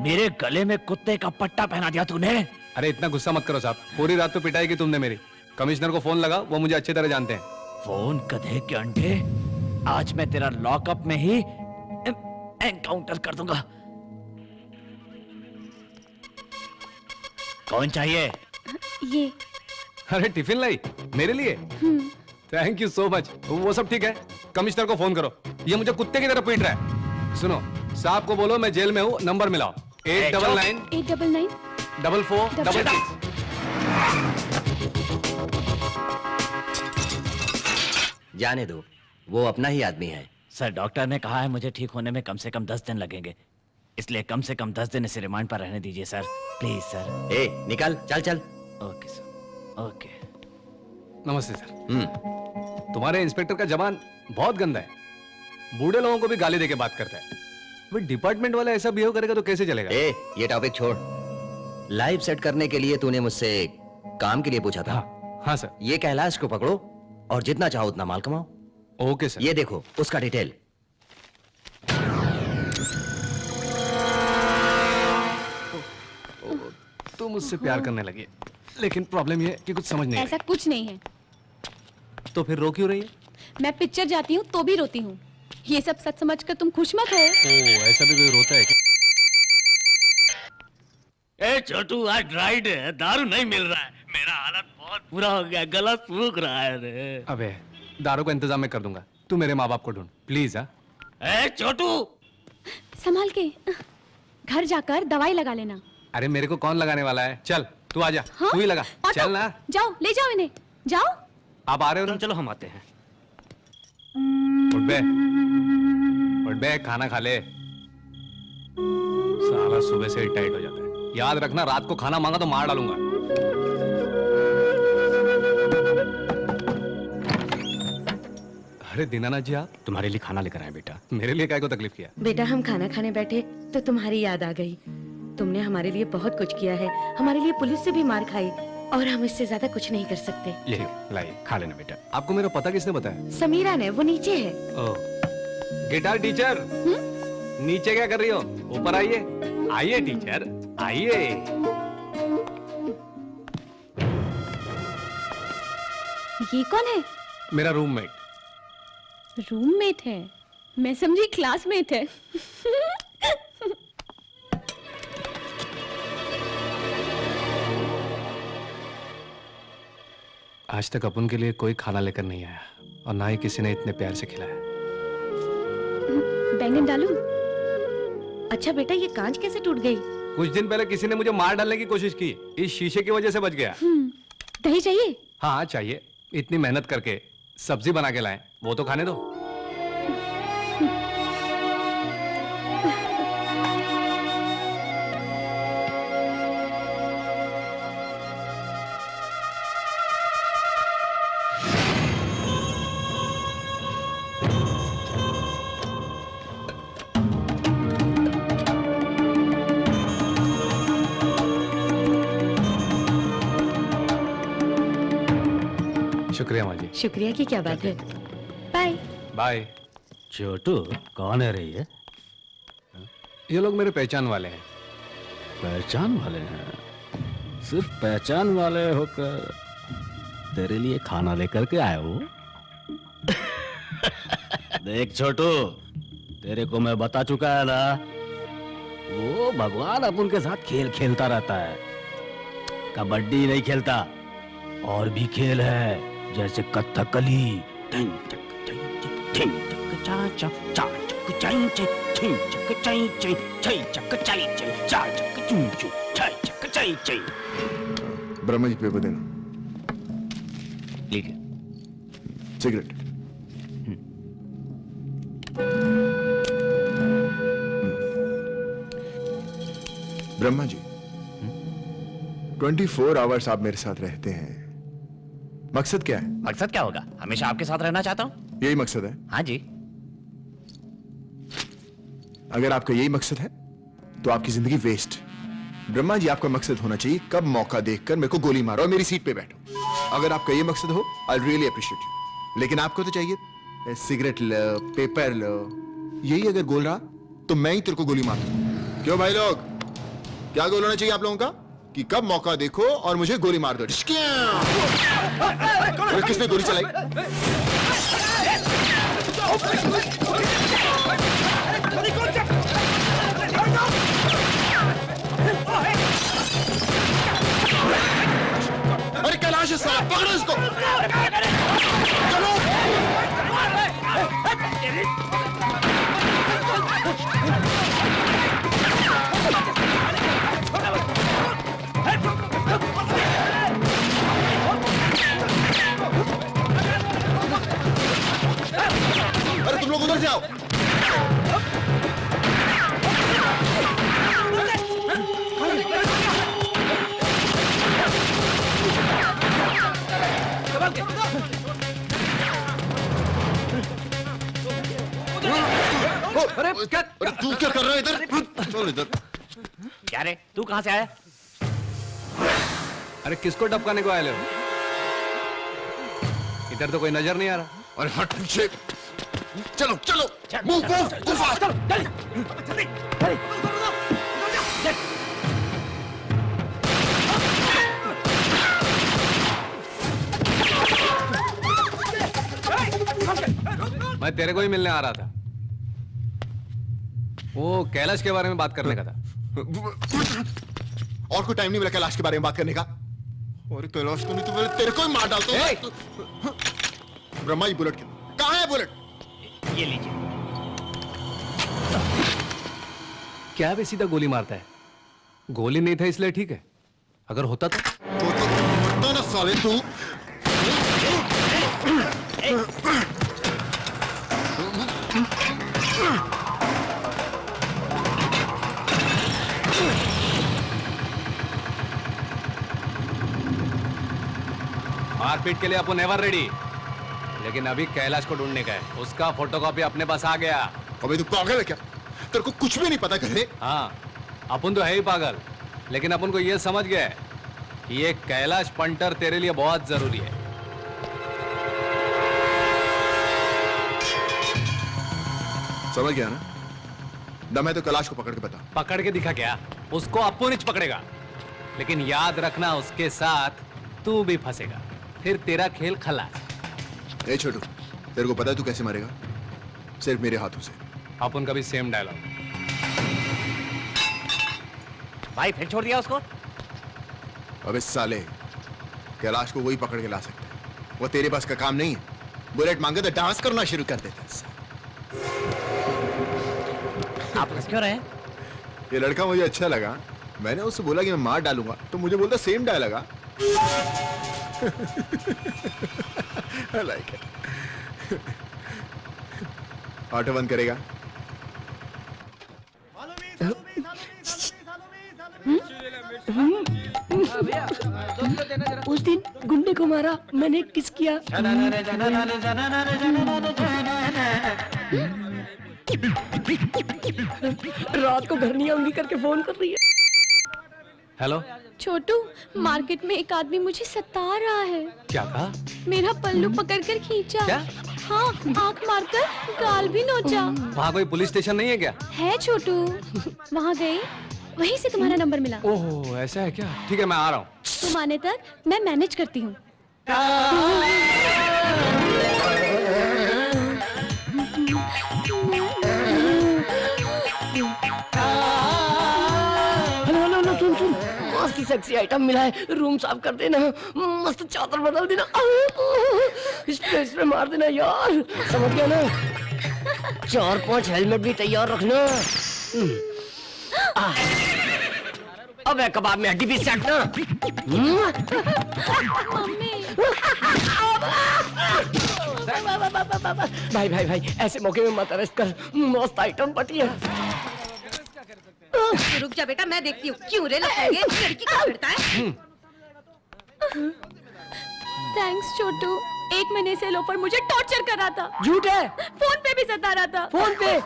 मेरे गले में कुत्ते का पट्टा पहना दिया तूने। अरे इतना गुस्सा मत करो साहब, पूरी रात तो पिटाई की तुमने मेरी। कमिश्नर को फोन लगा, वो मुझे अच्छी तरह जानते हैं। फोन गधे के अंडे, आज मैं तेरा लॉकअप में ही एनकाउंटर कर दूंगा। कौन चाहिए? ये। अरे टिफिन लाई मेरे लिए? Thank you so much. वो सब ठीक है, कमिश्नर को फोन करो, ये मुझे कुत्ते की तरह पीट रहा है। सुनो, साहब को बोलो मैं जेल में हूँ, नंबर मिलाओ। 899 899 4433। जाने दो, वो अपना ही आदमी है। सर, डॉक्टर ने कहा है मुझे ठीक होने में कम से कम 10 दिन लगेंगे, इसलिए कम से कम 10 दिन इसे रिमांड पर रहने दीजिए सर, प्लीज सर। ए, निकल, चल चल। Okay sir, okay. नमस्ते सर। तुम्हारे इंस्पेक्टर का जबान बहुत गंदा है, बूढ़े लोगों को भी गाली देके बात करता है। भाई डिपार्टमेंट वाला ऐसा बिहेव करेगा तो कैसे चलेगा? ए, ये टॉपिक छोड़। लाइव सेट करने के लिए तूने मुझसे काम के लिए पूछा था। हाँ सर। ये कैलाश को पकड़ो और जितना चाहो उतना माल कमाओ। Okay sir. ये देखो उसका डिटेल। तुम मुझसे प्यार करने लगी, लेकिन प्रॉब्लम ये कि कुछ समझ नहीं ऐसा कुछ नहीं है। तो फिर रो क्यों रही है? मैं पिक्चर जाती हूँ तो भी रोती हूँ। ये सब सच समझकर तुम खुश मत हो। ऐसा भी कोई रोता है क्या? ए छोटू, आज ड्राइड है, दारू नहीं मिल रहा है, मेरा हालत बहुत बुरा हो गया, गला सूख रहा है रे। अबे दारू का इंतजाम मैं कर दूंगा, तू मेरे माँ बाप को ढूंढ प्लीज। ए छोटू, संभाल के, घर जाकर दवाई लगा लेना। अरे मेरे को कौन लगाने वाला है, चल तू आजा। हाँ? तू ही लगा, चल ना। जाओ ले जाओ इन्हें, जाओ। आप आ रहे हो ना? चलो हम आते हैं। उठ बे, उठ बे, खाना खा ले। साला सुबह से ही टाइट हो जाता है। याद रखना, रात को खाना मांगा तो मार डालूंगा। अरे दीनानाथ जी, आप तुम्हारे लिए खाना लेकर आए बेटा। मेरे लिए काय को तकलीफ किया? बेटा, हम खाना खाने बैठे तो तुम्हारी याद आ गई। तुमने हमारे लिए बहुत कुछ किया है, हमारे लिए पुलिस से भी मार खाई, और हम इससे ज्यादा कुछ नहीं कर सकते। ये लाइए, खा लेना बेटा। आपको मेरा पता किसने बताया? समीरा ने, वो नीचे है। ओह, गिटार टीचर, नीचे क्या कर रही हो? ऊपर आइए। आइए टीचर, आइए। ये कौन है? मेरा रूममेट। रूममेट है? मैं समझी क्लासमेट है। आज तक अपन के लिए कोई खाना लेकर नहीं आया, और ना ही किसी ने इतने प्यार से खिलाया। बैंगन डालूं? अच्छा बेटा, ये कांच कैसे टूट गई? कुछ दिन पहले किसी ने मुझे मार डालने की कोशिश की, इस शीशे की वजह से बच गया। दही चाहिए? हाँ चाहिए, इतनी मेहनत करके सब्जी बना के लाए, वो तो खाने दो। शुक्रिया की क्या बात है। बाय। बाय। छोटू कौन है रे ये? ये लोग मेरे पहचान वाले हैं। पहचान वाले हैं? सिर्फ पहचान वाले होकर तेरे लिए खाना लेकर के आए हो? देख छोटू, तेरे को मैं बता चुका है ना, वो भगवान अपन के साथ खेल खेलता रहता है। कबड्डी नहीं खेलता, और भी खेल है जैसे कथकली, ब्रह्मा जी पेपर देना। लीजिए। सिगरेट। ब्रह्मा जी, 24 आवर्स आप मेरे साथ रहते हैं, मकसद क्या है? मकसद क्या होगा? हमेशा आपके साथ रहना चाहता हूँ। यही मकसद है? हाँ जी। अगर आपका यही मकसद है तो आपकी जिंदगी वेस्ट। ब्रह्मा जी, आपका मकसद होना चाहिए कब मौका देखकर मेरे को गोली मारो और मेरी सीट पे बैठो। अगर आपका ये मकसद हो, आई रियली अप्रिशिएट यू। लेकिन आपको तो चाहिए सिगरेट लो, पेपर लो। यही अगर गोल रहा तो मैं ही तेरे को गोली मार दूं। क्यों भाई लोग, क्या गोल होना चाहिए आप लोगों का कि कब मौका देखो और मुझे गोली मार दो? किसने गोली चलाई? अरे कैलाश साहब, पकड़ो इसको। चलो। अरे तुम लोग उधर से आओ। अरे तू क्या कर रहा है इधर? चल इधर। क्या रे, तू कहां से आया? अरे किसको टपकाने को आए हो? इधर तो कोई नजर नहीं आ रहा। अरे हट पीछे। चलो चलो, मूव मूव फास्ट। मैं तेरे को ही मिलने आ रहा था। वो कैलाश के बारे में बात करने का था। और कोई टाइम नहीं मिला कैलाश के बारे में बात करने का। और कैलाश को नहीं तो मैं तेरे को ही मार डालता हूं। ब्रह्मा जी, बुलेट कहां है? बुलेट ये लीजिए। क्या भी सीधा गोली मारता है? गोली नहीं था इसलिए ठीक है, अगर होता तो ना साले तू। मारपीट के लिए अपन नेवर रेडी, लेकिन अभी कैलाश को ढूंढने का है। उसका फोटोकॉपी अपने पास आ गया। अबे तू पागल है क्या? तेरे को कुछ भी नहीं पता कहते? हाँ, अपन तो है ही पागल, लेकिन अपन को ये समझ गया है कि ये कैलाश पंटर तेरे लिए बहुत जरूरी है। समझ गया ना? दम है तो कैलाश को पकड़ के बता। पकड़ के दिखा क्या? उसको अपन ही पकड़ेगा, लेकिन याद रखना उसके साथ तू भी फंसेगा, फिर तेरा खेल खलास। ए छोटू, तेरे को पता है तू कैसे मारेगा? सिर्फ मेरे हाथों से। अपन का भी सेम डायलॉग। भाई फिर छोड़ दिया उसको? अबे साले, कैलाश को वही पकड़ के ला सकता है, वो तेरे पास का काम नहीं है। बुलेट मांगे तो डांस करना शुरू कर देता है। आप हंस क्यों रहे हैं? ये लड़का मुझे अच्छा लगा। मैंने उससे बोला कि मैं मार डालूंगा, तो मुझे बोलता same dialogue. I like it. Auto बंद करेगा? उस दिन गुंडे को मारा मैंने, किस किया? रात को घर नहीं आऊंगी करके फोन कर रही है। हेलो। छोटू, मार्केट में एक आदमी मुझे सता रहा है। क्या कहा? मेरा पल्लू पकड़कर खींचा। क्या? हाँ, आँख मारकर गाल भी नोचा। वहाँ कोई पुलिस स्टेशन नहीं है क्या? है छोटू, वहाँ गई, वहीं से तुम्हारा नंबर मिला। ओह, ऐसा है क्या? ठीक है, मैं आ रहा हूँ। तुम आने तक मैं मैनेज करती हूँ। हेलो, सुन मस्त सेक्सी आइटम मिला है, रूम साफ कर देना, मस्त चादर बदल देना, स्प्रे मार देना यार, समझ गया ना? 4-5 हेलमेट भी तैयार रखना। अबे कबाब में हड्डी भी सेटना। भाई ऐसे मौके में मत अरेस्ट कर, मस्त आइटम पटी है। रुक जा बेटा, मैं देखती हूँ क्यों रे लड़की क्या करता है। थैंक्स छोटू, 1 महीने से लोफर मुझे टॉर्चर कर रहा था। झूठ है। फोन पे भी सता रहा था। फोन पे?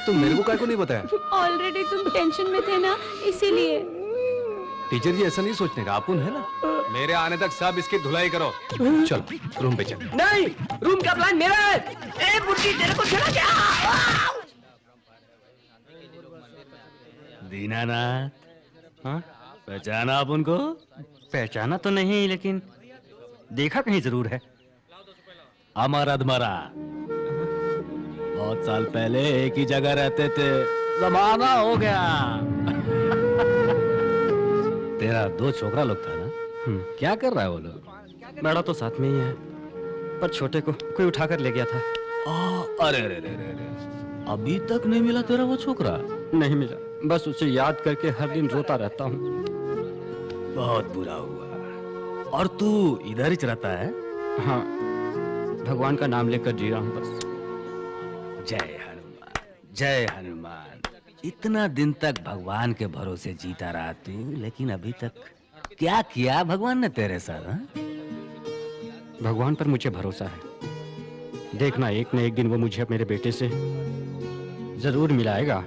तुम मेरे को काय को नहीं बताया? ऑलरेडी तुम टेंशन में थे ना, इसीलिए। टीचर जी ऐसा नहीं सोचने का, आपन है ना? मेरे आने तक सब इसकी धुलाई करो। चलो रूम पे चलो। नहीं, रूम का प्लान मेरा है। ए बुड्ढी, तेरे को चला क्या? दीनानाथ, हाँ? पहचाना आप उनको? पहचाना तो नहीं, लेकिन देखा कहीं जरूर है। अमर अधमरा, बहुत साल पहले एक ही जगह रहते थे, जमाना हो गया। तेरा 2 छोकरा लोग था ना? क्या कर रहा है वो लोग? बड़ा तो साथ में ही है, पर छोटे को कोई उठाकर ले गया था। अरे अभी तक नहीं मिला तेरा वो छोकरा? नहीं मिला, बस उसे याद करके हर दिन रोता रहता हूँ। बहुत बुरा हुआ। और तू इधर ही रहता है? हाँ, भगवान का नाम लेकर जी रहा हूँ बस। जय हनुमान, जय हनुमान। इतना दिन तक भगवान के भरोसे जीता रहा तू, लेकिन अभी तक क्या किया भगवान ने तेरे साथ? हा? भगवान पर मुझे भरोसा है, देखना एक न एक दिन वो मुझे मेरे बेटे से जरूर मिलाएगा।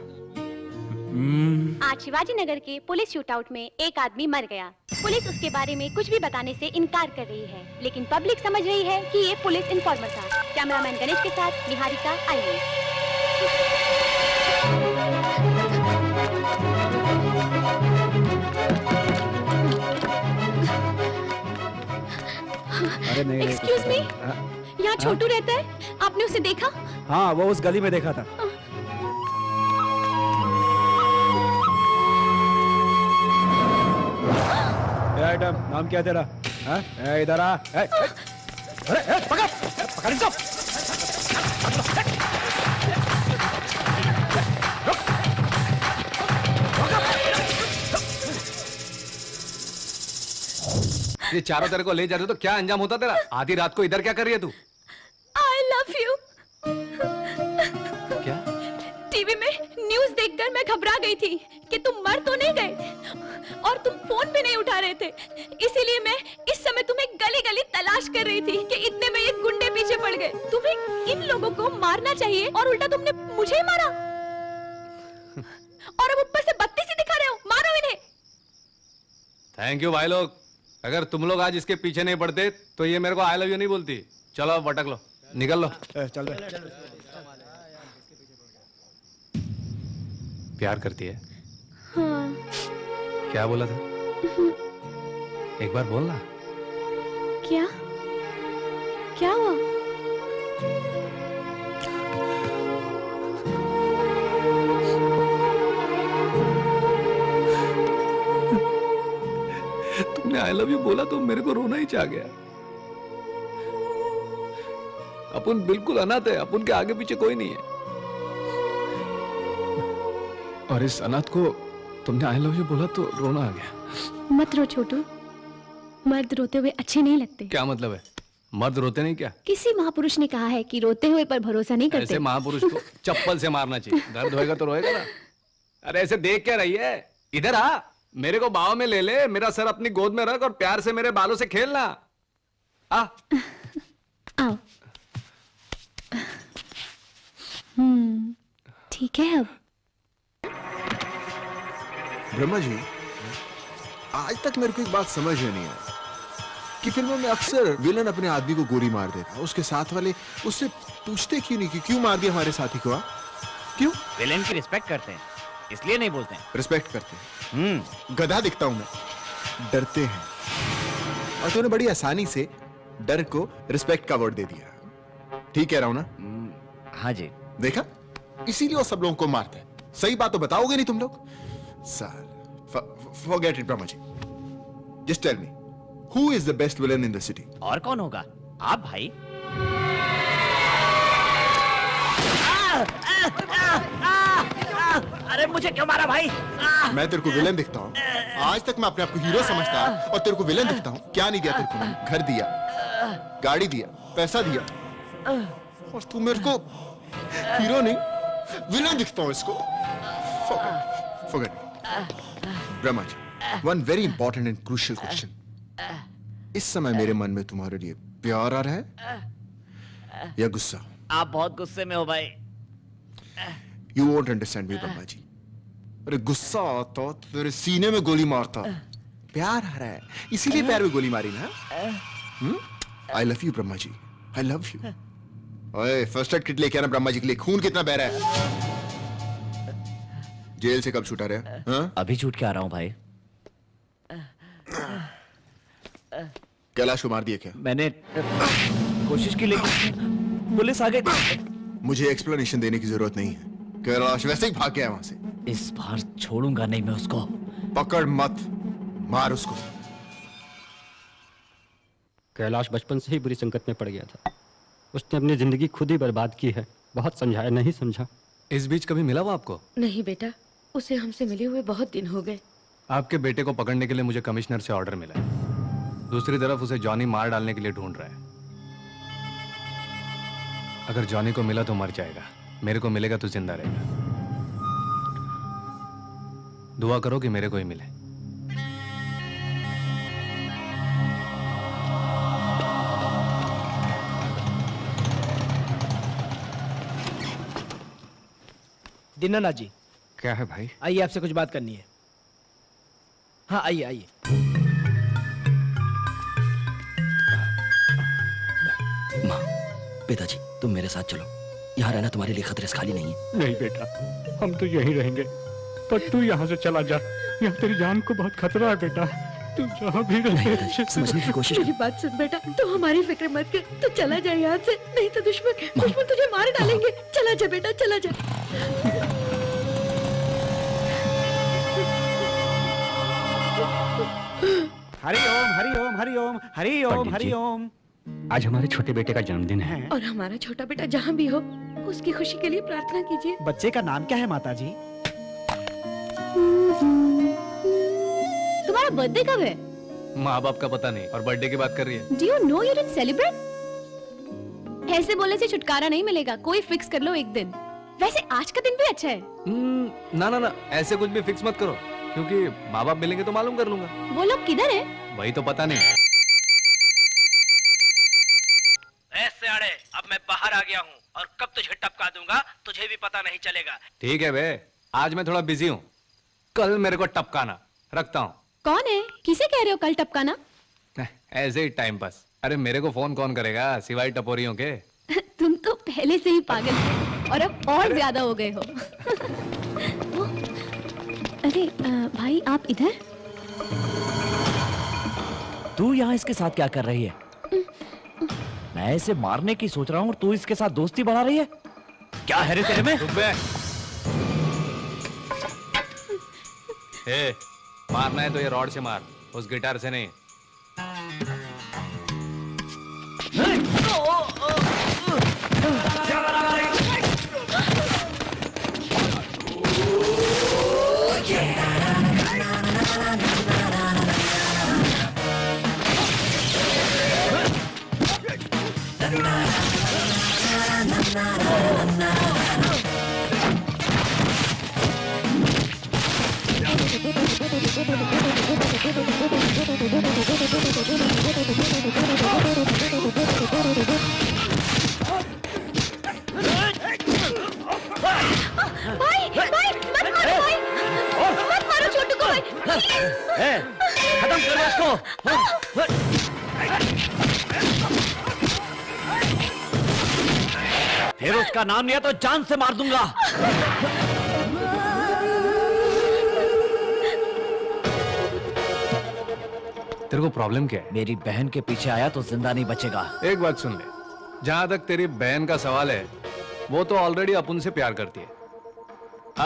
आज शिवाजी नगर के पुलिस शूटआउट में एक आदमी मर गया। पुलिस उसके बारे में कुछ भी बताने से इनकार कर रही है, लेकिन पब्लिक समझ रही है कि ये पुलिस इन्फॉर्मर था। कैमरामैन गणेश के साथ निहारिका आई। अरे नहीं, एक्सक्यूज मी, यहाँ छोटू रहता है, आपने उसे देखा? हाँ, वो उस गली में देखा था। मैडम, नाम क्या तेरा? इधर आ। अरे पकड़ इसको। ये चारों तेरे को ले जा रहे हो तो क्या अंजाम होता तेरा? आधी रात को इधर क्या कर रही है तू? I love you। क्या? टीवी में न्यूज़ देखकर मैं घबरा गई थी कि तुम मर तो नहीं गए, और तुम फोन पे नहीं उठा रहे थे, इसीलिए मैं इस समय तुम्हें गली गली तलाश कर रही थी कि इतने में ये गुंडे पीछे पड़ गए। तुम्हें इन लोगों को मारना चाहिए और उल्टा तुमने मुझे ही मारा, और अब ऊपर से बत्ती सी दिखा रहे हो। मारो इन्हें। थैंक यू भाई लोग। अगर तुम लोग आज इसके पीछे नहीं पड़ते तो ये मेरे को आई लव यू नहीं बोलती। चलो अब भटक लो, निकल लो। चल प्यार करती है? हाँ। क्या बोला था? एक बार बोलना। क्या? क्या हुआ? तुमने आई लव यू बोला तो मेरे को रोना ही चाह गया। अपन बिल्कुल अनाथ है, अपन के आगे पीछे कोई नहीं है। और इस अनाथ को तुमने आई लव यू बोला तो रोना आ गया। मत रो छोटू, मर्द रोते हुए अच्छे नहीं लगते। क्या मतलब है? मर्द रोते नहीं क्या? किसी महापुरुष ने कहा है कि रोते हुए पर भरोसा नहीं करते। ऐसे महापुरुष को चप्पल से मारना चाहिए। दर्द होएगा तो रोएगा ना। अरे ऐसे देख क्या रही है? इधर आ, मेरे को बाहों में ले ले, मेरा सर अपनी गोद में रख और प्यार से मेरे बालों से खेलना। आ। आओ। ठीक है अब। ब्रह्मा जी, आज तक मेरे को एक बात समझ में नहीं आई कि फिल्मों में अक्सर विलन अपने आदमी को गोली मार देता, उसके साथ वाले उससे पूछते क्यों नहीं कि क्यों मार दिया हमारे साथी को? क्यों? विलेन की रिस्पेक्ट करते हैं, इसलिए नहीं बोलते हैं। रिस्पेक्ट करते हैं। गधा दिखता हूं मैं, डरते हैं। और तूने बड़ी आसानी से डर को रिस्पेक्ट का वर्ड दे दिया। ठीक कह रहा हूं ना? हाँ जी। देखा, इसीलिए वो सब लोगों को मारता है। सही बात तो बताओगे नहीं तुम लोग? साल forget it, Brahma ji. Just tell me, who is the best villain in the city? और कौन होगा? आप भाई। अरे मुझे क्यों मारा भाई? मैं तेरे को विलेन दिखता हूँ? आज तक मैं अपने आप को हीरो समझता और तेरे को विलेन दिखता हूँ। क्या नहीं दिया तेरे को मैंने? घर दिया, गाड़ी दिया, पैसा दिया, और तू मेरे को हीरो नहीं विलेन दिखता हूँ। इसको forget it. Brahma ji, one very important and crucial question. इस समय मेरे मन में तुम्हारे लिए प्यार आ रहा है या गुस्सा? आप बहुत गुस्से में हो भाई। You won't understand me, Brahma ji. अरे गुस्सा आता तो तेरे सीने में गोली मारता। प्यार आ रहा है, इसीलिए प्यार में गोली मारी ना? I love you, Brahma ji. I love you. ओए, फर्स्ट एड किट लेके आना ब्रह्मा जी के लिए। खून कितना बह रहा है? जेल से कब छूटा रहा? अभी छूट के आ रहा हूं भाई। कैलाश को मार दिया क्या? मैंने कोशिश की लेकिन पुलिस आ गई। मुझे एक्सप्लेनेशन देने की जरूरत नहीं है। कैलाश वैसे ही भाग गया वहां से। इस बार छोड़ूंगा नहीं मैं उसको। पकड़ मत, मार उसको। कैलाश बचपन से ही बुरी संकट में पड़ गया था। उसने अपनी जिंदगी खुद ही बर्बाद की है। बहुत समझाया, नहीं समझा। इस बीच कभी मिला वो आपको? नहीं बेटा, उसे हमसे मिले हुए बहुत दिन हो गए। आपके बेटे को पकड़ने के लिए मुझे कमिश्नर से ऑर्डर मिला है। दूसरी तरफ उसे जॉनी मार डालने के लिए ढूंढ रहा है। अगर जॉनी को मिला तो मर जाएगा, मेरे को मिलेगा तो जिंदा रहेगा। दुआ करो कि मेरे को ही मिले। दीनानाथ जी। क्या है भाई? आइए, आपसे कुछ बात करनी है। हाँ आइए आइए। माँ, पिताजी, तुम मेरे साथ चलो। यहाँ रहना तुम्हारे लिए खतरे से खाली नहीं है। नहीं बेटा, हम तो यहीं रहेंगे। पर तू यहाँ से चला जा। यहाँ तेरी जान को बहुत खतरा है बेटा। तू जहाँ भी रहे। समझने की कोशिश मेरी बात सुन बेटा, तू हमारी फिक्र मत कर। तू चला जा यहाँ से, नहीं तो दुश्मन तुझे मार डालेंगे। चला जा बेटा, चला जा। हरि ओम हरि ओम हरि ओम हरि ओम हरि ओम। आज हमारे छोटे बेटे का जन्मदिन है और हमारा छोटा बेटा जहाँ भी हो, उसकी खुशी के लिए प्रार्थना कीजिए। बच्चे का नाम क्या है माता जी? तुम्हारा बर्थडे कब है? माँ बाप का पता नहीं और बर्थडे की बात कर रही है। Do you know you didn't celebrate? ऐसे बोलने से छुटकारा नहीं मिलेगा। कोई फिक्स कर लो एक दिन। वैसे आज का दिन भी अच्छा है। ना ना ना, ऐसे कुछ भी फिक्स मत करो, क्योंकि माँ बाप मिलेंगे तो मालूम कर लूंगा। वो लोग किधर है? वही तो पता नहीं। ऐसे आड़े, अब मैं बाहर आ गया हूँ और कब तुझे टपका दूंगा तुझे भी पता नहीं चलेगा। ठीक है बे, आज मैं थोड़ा बिजी हूँ, कल मेरे को टपकाना। रखता हूँ। कौन है? किसे कह रहे हो कल टपकाना? ऐसे ही टाइम पास। अरे मेरे को फोन कौन करेगा सिवाय टपोरियों के। तुम तो पहले से ही पागल थे और अब और ज्यादा हो गए हो। अरे भाई, आप इधर? तू यहाँ इसके साथ क्या कर रही है? मैं इसे मारने की सोच रहा हूँ और तू इसके साथ दोस्ती बढ़ा रही है। क्या है रे तेरे में? ए, मारना है तो ये रॉड से मार, उस गिटार से नहीं। फिर उसका नाम लिया तो जान से मार दूंगा। तेरे को प्रॉब्लम क्या है? मेरी बहन के पीछे आया तो जिंदा नहीं बचेगा। एक बात सुन ले, जहां तक तेरी बहन का सवाल है, वो तो ऑलरेडी अपन से प्यार करती है।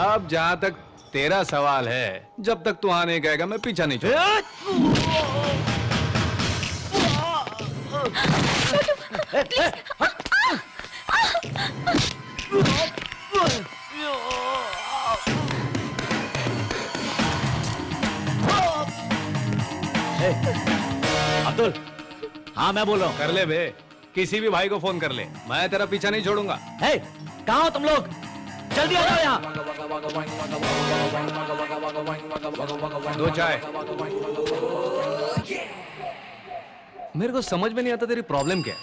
अब जहां तक तेरा सवाल है, जब तक तू हाँ नहीं कहेगा मैं पीछा नहीं छोड़ूंगा। अब्दुल, हाँ मैं बोल रहा हूँ। कर ले बे, किसी भी भाई को फोन कर ले, मैं तेरा पीछा नहीं छोड़ूंगा। हे, कहाँ हो तुम लोग? जल्दी आ जाओ यहाँ। दो चाय। मेरे को समझ में नहीं आता तेरी प्रॉब्लम क्या है।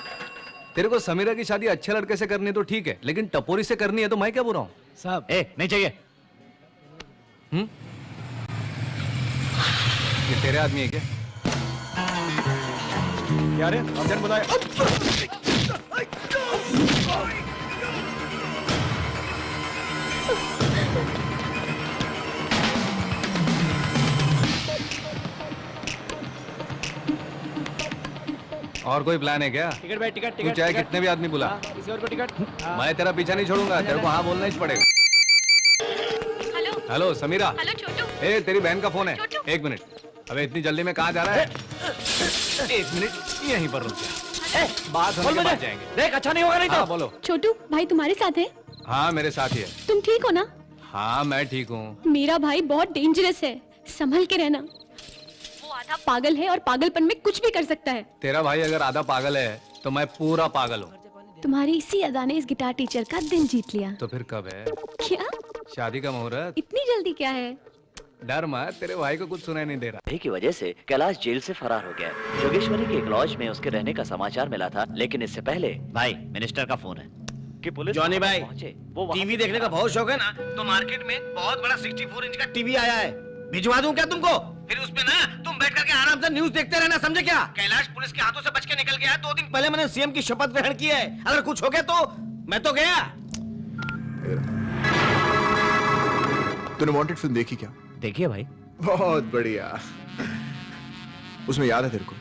तेरे को समीरा की शादी अच्छे लड़के से करनी है तो ठीक है, लेकिन टपोरी से करनी है तो मैं क्या बोल रहा हूँ? साहब, नहीं चाहिए। ये तेरे आदमी है क्या? क्या रे? अर्जन बुलाए। और कोई प्लान है क्या? टिकट भाई, टिकट तू टिकट। चाहे कितने भी आदमी बुला, किसी और को टिकट। मैं तेरा पीछा नहीं छोड़ूंगा। तेरे को हाँ बोलना ही पड़ेगा। हेलो समीरा। हेलो छोटू। ए, तेरी बहन का फोन है। एक मिनट। अबे इतनी जल्दी में कहाँ जा रहा है? एक मिनट यहीं पर रुक जा। बात होने के बाद जाएंगे। देख, अच्छा नहीं होगा नहीं तो। हाँ, बोलो। छोटू भाई तुम्हारे साथ है? हाँ मेरे साथ ही है। तुम ठीक हो ना? हाँ मैं ठीक हूँ। मेरा भाई बहुत डेंजरस है, संभल के रहना। वो आधा पागल है और पागलपन में कुछ भी कर सकता है। तेरा भाई अगर आधा पागल है तो मैं पूरा पागल हूँ। तुम्हारी इसी अदा ने इस गिटार टीचर का दिल जीत लिया। तो फिर कब है क्या? शादी का मुहूर्त? इतनी जल्दी क्या है? डर मत, तेरे भाई को कुछ सुनाई नहीं दे रहा। की वजह से कैलाश जेल से फरार हो गया। जोगेश्वरी के एक लॉज में उसके रहने का समाचार मिला था, लेकिन इससे पहले भाई मिनिस्टर का फोन है कि पुलिस जॉनी भाई, वो टीवी देखने का बहुत शौक है ना, तो मार्केट में बहुत बड़ा 64 इंच का टीवी आया है, भिजवा दूं क्या तुमको? फिर उसमें ना तुम बैठ करके आराम से न्यूज देखते रहना, समझे क्या? कैलाश पुलिस के हाथों से बच के निकल गया है। 2 दिन पहले मैंने सीएम की शपथ ग्रहण की है। अगर कुछ हो गया तो मैं तो गया। तूने वांटेड फिल्म देखी क्या? देखिए भाई। बहुत बढ़िया। उसमें याद है तेरे को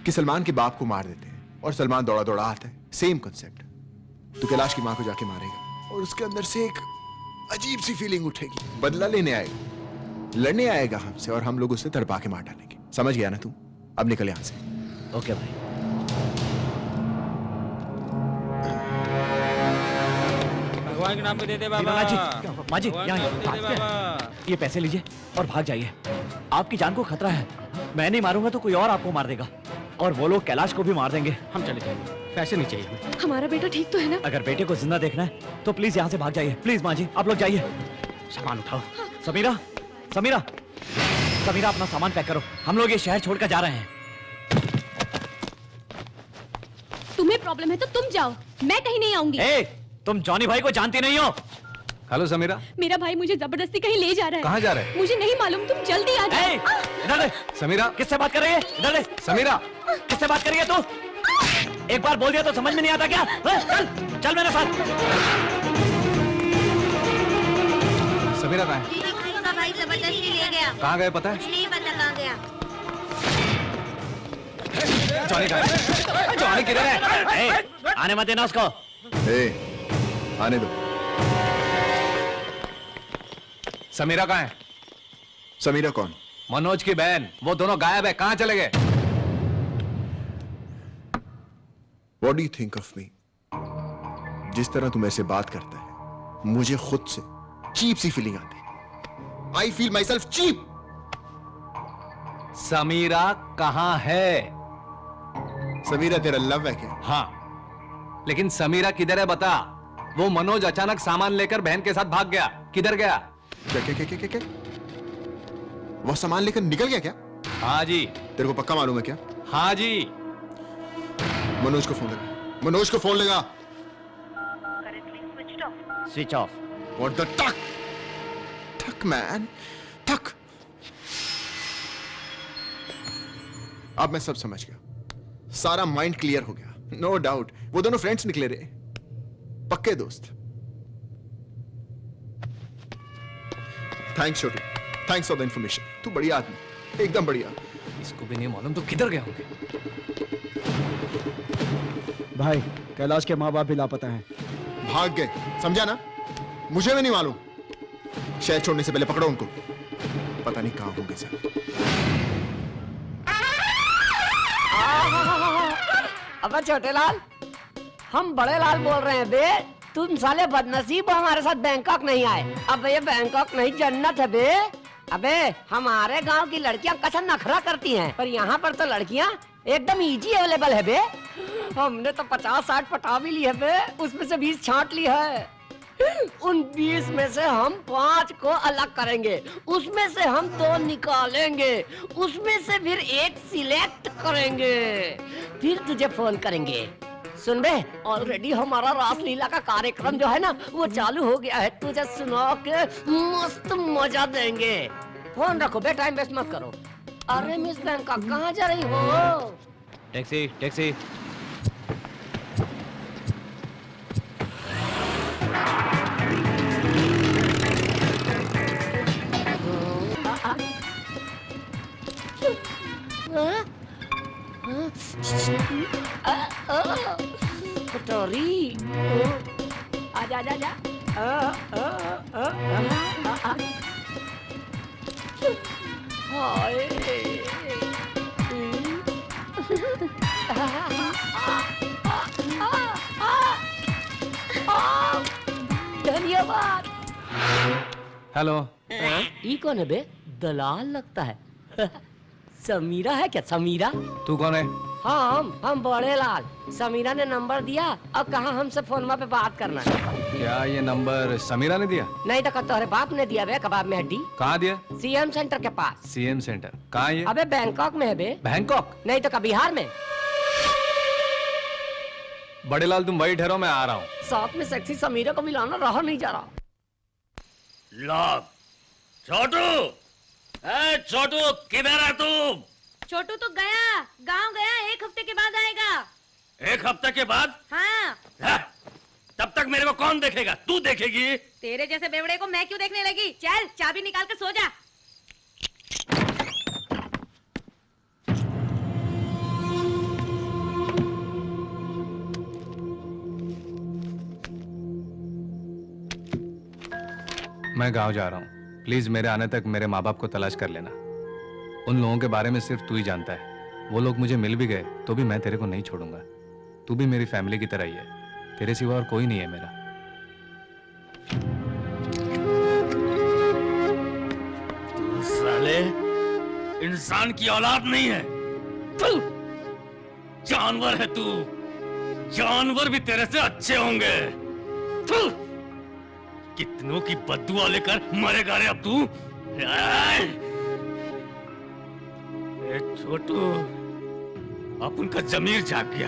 कि सलमान के बाप को मार देते हैं और सलमान दौड़ा दौड़ा आता है। Same concept. तू कैलाश की मां को जाके मारेगा और उसके अंदर से एक अजीब सी फीलिंग उठेगी। बदला लेने आएगा, लड़ने आएगा हमसे और हम लोग उसे तड़पा के मार डालेंगे। समझ गया ना तू? अब निकल यहां से। ओके भाई। भगवान के नाम पे दे दे बाबा। माँ जी यहाँ ये पैसे लीजिए और भाग जाइए। आपकी जान को खतरा है। मैं नहीं मारूंगा तो कोई और आपको मार देगा और वो लोग कैलाश को भी मार देंगे। हम चले जाएंगे, पैसे नहीं चाहिए हमें। हमारा बेटा ठीक तो है ना? अगर बेटे को जिंदा देखना है तो प्लीज यहाँ से भाग जाइए। प्लीज माँ जी, आप लोग जाइए। सामान उठाओ। समीरा, समीरा, समीरा अपना सामान पैक करो। हम लोग ये शहर छोड़कर जा रहे हैं। तुम्हें प्रॉब्लम है तो तुम जाओ, मैं कहीं नहीं आऊंगी। तुम जॉनी भाई को जानती नहीं हो? हेलो समीरा। मेरा भाई मुझे जबरदस्ती कहीं ले जा रहा है। कहाँ जा रहा है? मुझे नहीं मालूम, तुम जल्दी आ जाओ। इधर ले। समीरा, किससे बात कर रही है? इधर ले। समीरा, किससे बात कर रही है तू? एक बार बोल दिया तो समझ में नहीं आता क्या? चल, चल मेरे साथ। समीरा कहाँ है? भाई जबरदस्ती ले गया। कहाँ गए पता है? नहीं पता कहाँ गया। जॉनी कहाँ है? जॉनी किधर है? आने मत देना उसको। आने दो। समीरा कहाँ है? समीरा कौन? मनोज की बहन। वो दोनों गायब है, कहाँ चले गए? What do you think of me? जिस तरह तू मेरे से बात करता है, मुझे खुद से चीप सी फीलिंग आती है। I feel myself cheap. Samira कहाँ है? समीरा तेरा लव है क्या? हाँ, लेकिन समीरा किधर है बता। वो मनोज अचानक सामान लेकर बहन के साथ भाग गया। किधर गया? क्या क्या क्या क्या क्या? वो सामान लेकर निकल गया क्या? हाँ जी। तेरे को पक्का मालूम है क्या? हाँ जी। मनोज को फोन लगा। मनोज को फोन लगा। Switch off. What the fuck? Fuck man, fuck. अब मैं सब समझ गया। सारा माइंड क्लियर हो गया। नो डाउट वो दोनों फ्रेंड्स निकले रहे। पक्के दोस्त। Thanks Chhotu, thanks for the information. तू बढ़िया आदमी, एकदम बढ़िया। इसको भी नहीं मालूम तो किधर गए होंगे। भाई कैलाश के माँ बाप भी लापता हैं। भाग गए, समझा ना? मुझे भी नहीं मालूम। शहर छोड़ने से पहले पकड़ो उनको, पता नहीं कहां होंगे सर। अबे छोटे लाल, हम बड़े लाल बोल रहे हैं बे। तुम साले बदनसीब हो, हमारे साथ बैंकॉक नहीं आए। अब ये बैंकॉक नहीं जन्नत है बे। अबे हमारे गांव की लड़कियां कसन नखरा करती हैं, पर यहाँ पर तो लड़कियां एकदम इजी अवेलेबल है बे। हमने तो 50-60 पटा भी ली है बे, उसमें से 20 छांट ली है। उन 20 में से हम 5 को अलग करेंगे, उसमें से हम 2 निकालेंगे, उसमें से फिर 1 सिलेक्ट करेंगे, फिर तुझे फोन करेंगे। सुन बे, ऑलरेडी हमारा रासलीला का कार्यक्रम जो है ना वो चालू हो गया है। तुझे सुना के मस्त मजा देंगे। फोन रखो बे, टाइम वेस्ट मत करो। अरे मिस बैंका कहाँ जा रही हो? Taxi taxi. कटोरी, आजा आजा आजा। हाय, धन्यवाद। हेलो। ये कौन है बे? दलाल लगता है। समीरा है क्या? समीरा? तू कौन है? हम बड़े लाल। समीरा ने नंबर दिया और कहा हमसे फोन पे बात करना है। क्या ये नंबर समीरा ने दिया? नहीं तो तुम्हारे बाप ने दिया बे, कबाब में हड्डी। कहाँ दिया? सीएम सेंटर के पास। सीएम सेंटर कहाँ है ये? अबे बैंकॉक में है बे। बैंकॉक? नहीं तो बिहार में। बड़े लाल तुम वही ठहरो, मैं आ रहा हूँ। साथ में सेक्सी समीरा को मिलाना रहा नहीं जा रहा। लॉक। छोटू, छोटू किधर है तू? छोटू तो गया, गांव गया, 1 हफ्ते के बाद आएगा। 1 हफ्ते के बाद? हाँ। तब तक मेरे को कौन देखेगा? तू देखेगी? तेरे जैसे बेवड़े को मैं क्यों देखने लगी? चल चाबी निकाल कर सो जा। मैं गांव जा रहा हूँ, प्लीज मेरे आने तक मेरे माँ बाप को तलाश कर लेना। उन लोगों के बारे में सिर्फ तू ही जानता है। वो लोग मुझे मिल भी गए तो भी मैं तेरे को नहीं छोड़ूंगा। तू भी मेरी फैमिली की तरह ही है, तेरे सिवा और कोई नहीं है मेरा। तू साले इंसान की औलाद नहीं है, तू जानवर है। तू जानवर भी तेरे से अच्छे होंगे। तू कितनों की बद्दुआ लेकर मरेगा रे अब तू। छोटू, अब उनका जमीर जाग गया।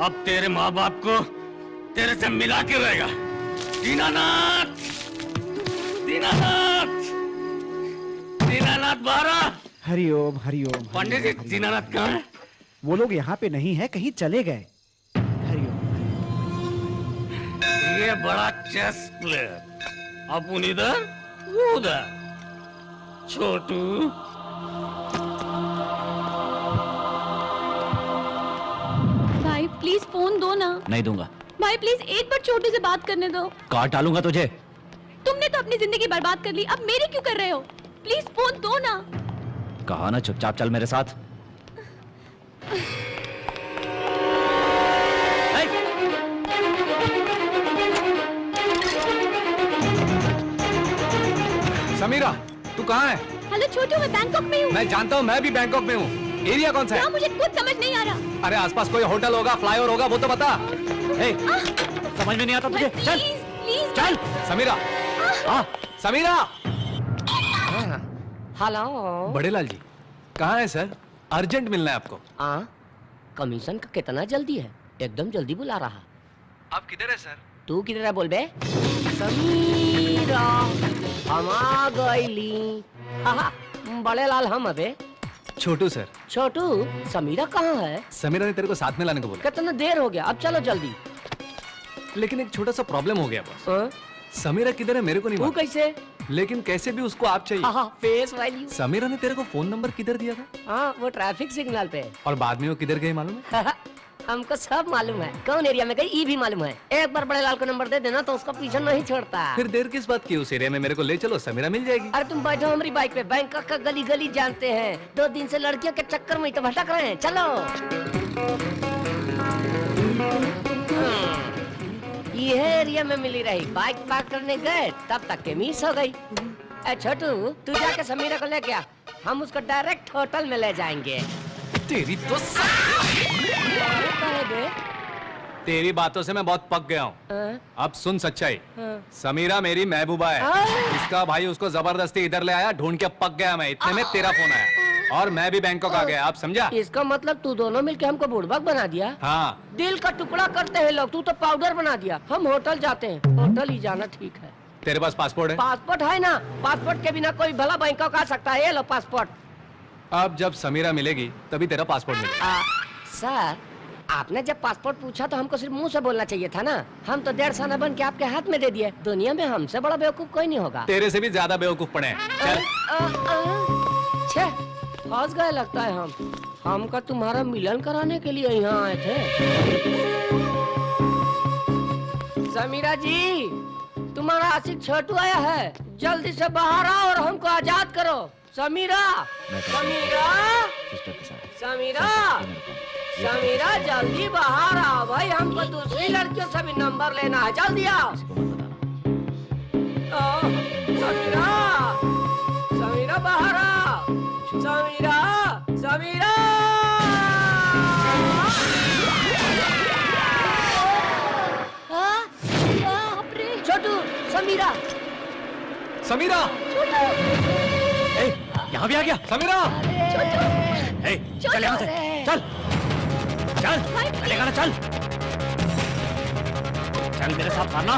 अब तेरे माँ बाप को तेरे से मिला के रहेगा। दीनानाथ, दीनानाथ, दीनानाथ बारा। हरिओम हरिओम। पंडित जी, दीनानाथ कहाँ है? वो लोग यहाँ पे नहीं है, कहीं चले गए। ये बड़ा चेस प्लेयर। अब इधर उधर। छोटू, भाई प्लीज फोन दो ना। नहीं दूंगा। भाई प्लीज एक बार छोटू से बात करने दो। काट डालूंगा तुझे। तुमने तो अपनी जिंदगी बर्बाद कर ली, अब मेरी क्यों कर रहे हो? प्लीज फोन दो ना। कहा ना चुपचाप चल मेरे साथ। समीरा, तू कहाँ है? हेलो छोटू, मैं बैंकॉक में हूँ। मैं जानता हूँ, मैं भी बैंकॉक में हूँ। एरिया कौन सा है? मुझे कुछ समझ नहीं आ रहा। अरे आसपास कोई होटल होगा, फ्लाईओवर होगा, वो तो बता। समझ में नहीं आता तुझे? चल चल। समीरा, समीरा। हेलो। बड़े लाल जी कहाँ है सर? अर्जेंट मिलना है आपको। कमीशन का कितना जल्दी है? एकदम जल्दी बुला रहा। आप किधर है सर? तू किधर है बोल बे? समीरा, हम आ गईली। बड़े लाल हम अबे। छोटू सर। छोटू, समीरा कहाँ है? समीरा ने तेरे को साथ में लाने को बोला। कितना देर हो गया, अब चलो जल्दी। लेकिन एक छोटा सा प्रॉब्लम हो गया बस। समीरा किधर है मेरे को नहीं वो मालूम। कैसे? लेकिन कैसे भी उसको आप चाहिए। Face value. समीरा ने तेरे को फोन नंबर किधर दिया था? हाँ, वो ट्रैफिक सिग्नल पे। और बाद में वो किधर गए मालूम है? हमको सब मालूम है, कौन एरिया में गई ये भी मालूम है। एक बार बड़े लाल को नंबर दे देना तो उसका पीछा नहीं छोड़ता। फिर देर किस बात की? उस एरिया में मेरे को ले चलो, समीरा मिल जाएगी। अरे तुम बैठो हमारी बाइक पे, बैंकॉक का गली गली जानते हैं। 2 दिन से लड़कियों के चक्कर में ही तो भटक रहे हैं। चलो। ये एरिया में मिली रही, बाइक पार्क करने गए तब तक के मिस हो गई। ए छोटू, तू जाके समीरा को लेके आ, हम उसको डायरेक्ट होटल में ले जाएंगे। तेरी तो तेरी बातों से मैं बहुत पक गया हूँ। अब सुन सच्चाई। समीरा मेरी महबूबा है। इसका भाई उसको जबरदस्ती इधर ले आया, ढूंढ के पक गया मैं। इतने में तेरा फोन आया और मैं भी बैंकॉक आ गया। आप समझा? इसका मतलब तू दोनों मिलके हमको बुड़बक बना दिया। हाँ, दिल का टुकड़ा करते हैं लोग, तू तो पाउडर बना दिया। हम होटल जाते हैं, होटल ही जाना ठीक है। तेरे पास पासपोर्ट है? पासपोर्ट है ना, पासपोर्ट के बिना कोई भला बैंकॉक आ सकता है। ये लो पासपोर्ट। अब जब समीरा मिलेगी तभी तेरा पासपोर्ट मिलेगा। सर, आपने जब पासपोर्ट पूछा तो हमको सिर्फ मुंह से बोलना चाहिए था ना। हम तो 1.5 साल बन के आपके हाथ में दे दिए। दुनिया में हमसे बड़ा बेवकूफ कोई नहीं होगा। तेरे से भी ज्यादा बेवकूफ पड़े हैं। छे, फंस गए लगता है हमका तुम्हारा मिलन कराने के लिए यहाँ आए थे। समीरा जी, तुम्हारा आशिक छोटू आया है, जल्दी से बाहर आओ और हमको आजाद करो। समीरा, समीरा, समीरा, समीरा, जल्दी बाहर आओ भाई, हमको दूसरी लड़कियों से भी नंबर लेना है। जल्दी आओ। समीरा, समीरा बाहर आओ। समीरा, समीरा। छोटू, समीरा, समीरा, यहाँ भी आ गया। समीरा, चल यहाँ से, चल चल, चलेगा ना? चल चल मेरे साथ मारना।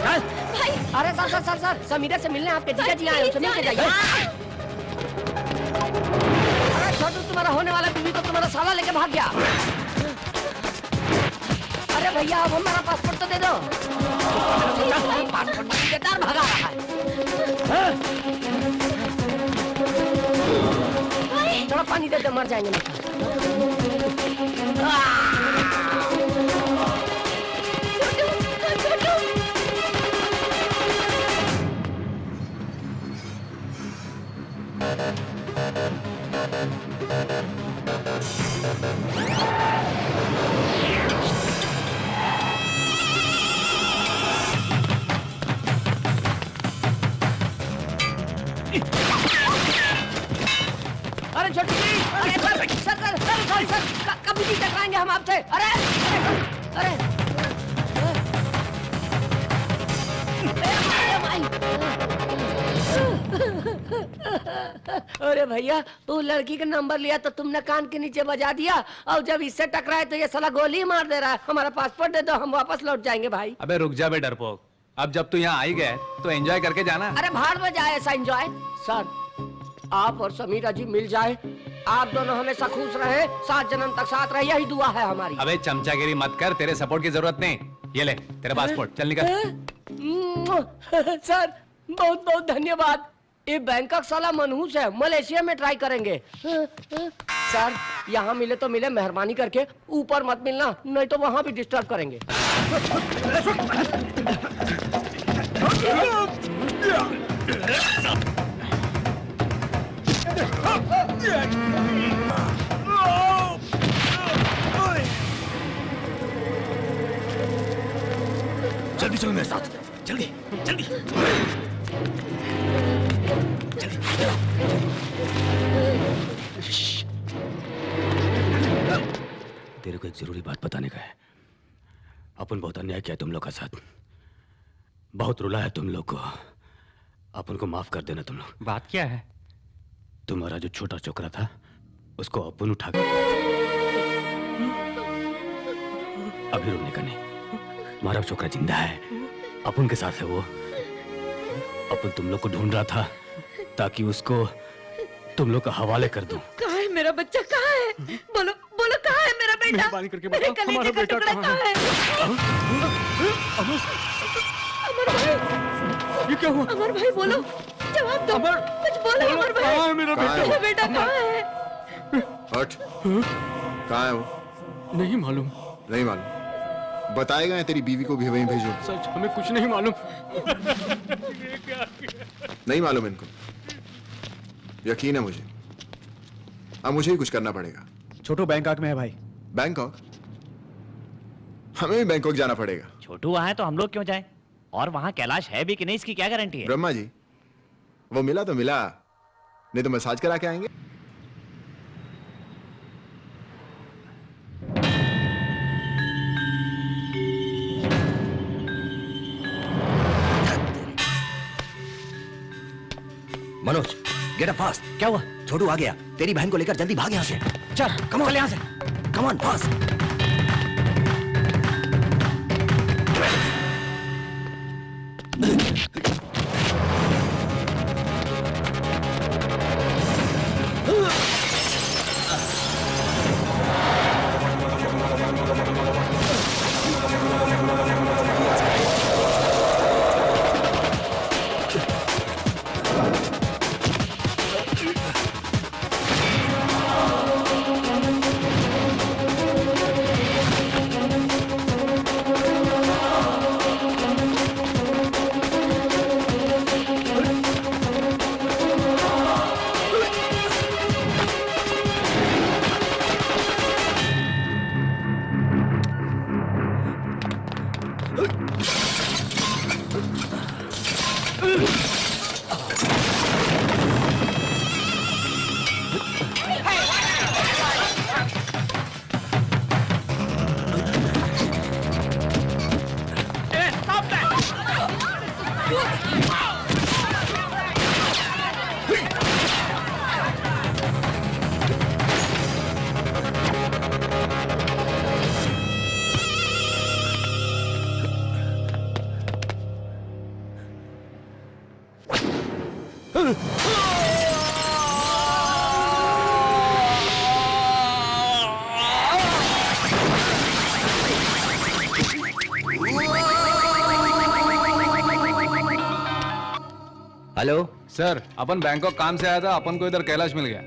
चल भाई। अरे सर, समीरा से मिलने आपके जीजा जी आए, उनसे मिलके जाइए। अरे छोटू, तुम्हारा होने वाला बीवी को तुम्हारा साला लेके भाग गया। अरे भैया, अब हमारा पासपोर्ट तो दे दो। पासपोर्ट बेकार भागा रहा है। थोड़ा पानी दे दो, मर जाएंगे नहीं। अरे छोटी जी, अरे सर, कभी नहीं टकराएंगे हम आपसे। अरे अरे अरे भैया, वो लड़की का नंबर लिया तो तुमने कान के नीचे बजा दिया, और जब इससे टकराए तो ये साला गोली मार दे रहा है। हमारा पासपोर्ट दे दो, हम वापस लौट जाएंगे भाई। अबे रुक जा बे डरपोक, अब जब तू यहाँ आई गए तो एंजॉय करके जाना। अरे भाड़ में जाए ऐसा एंजॉय। सर, आप और समीरा जी मिल जाए, आप दोनों हमेशा खुश रहे, 7 जन्म तक साथ रहे, यही दुआ है हमारी। अबे चमचागिरी मत कर, तेरे सपोर्ट की जरूरत नहीं। ये ले तेरा पासपोर्ट, चल निकल। सर, बहुत बहुत धन्यवाद। ये बैंकॉक साला मनहूस है, मलेशिया में ट्राई करेंगे। सर, यहाँ मिले तो मिले, मेहरबानी करके ऊपर मत मिलना, नहीं तो वहाँ भी डिस्टर्ब करेंगे। जल्दी चलो मेरे साथ, जल्दी जल्दी तेरे को एक जरूरी बात बताने का है। अपन बहुत अन्याय किया तुम लोग का साथ, बहुत रुला है तुम लोग को। अपन को माफ कर देना तुम लोग। बात क्या है? तुम्हारा जो छोटा छोकरा था उसको अपन उठा कर, अभी रोने का नहीं, तुम्हारा छोकरा जिंदा है, अपन के साथ है वो। अपन तुम लोग को ढूंढ रहा था ताकि उसको तुम लोग का हवाले कर दूं। मेरा बच्चा कहाँ है? बोलो बोलो कहाँ है मेरा बेटा? मेहरबानी करके मेरे बताओ, कलेजे हमारा का बेटा टुकड़ा कहाँ है? अमर भाई, ये क्या हुआ? अमर भाई बोलो, जवाब दो, कुछ बोलो अमर भाई। कहाँ है मेरा बेटा? मेरा बेटा कहाँ है? हट। कहाँ है वो? नहीं मालूम। नहीं मालूम। बताएगा या तेरी बीवी को भी वहीं भेजो? सच हमें कुछ नहीं मालूम। नहीं मालूम इनको। यकीन है मुझे। अब मुझे ही कुछ करना पड़ेगा। छोटू बैंकॉक में है भाई। बैंकॉक? हमें भी बैंकॉक जाना पड़ेगा। छोटू वहां है तो हम लोग क्यों जाएं? और वहां कैलाश है भी कि नहीं, इसकी क्या गारंटी है? ब्रह्मा जी, वो मिला तो मिला, नहीं तो मसाज करा के आएंगे। Manoj, get up fast. क्या हुआ? छोटू आ गया। तेरी बहन को लेकर जल्दी भाग यहाँ से। चल, कम ऑन यहाँ से। Come on fast. Hello sir, upon Bangkok काम से आया था, अपन को इधर कैलाश मिल गया।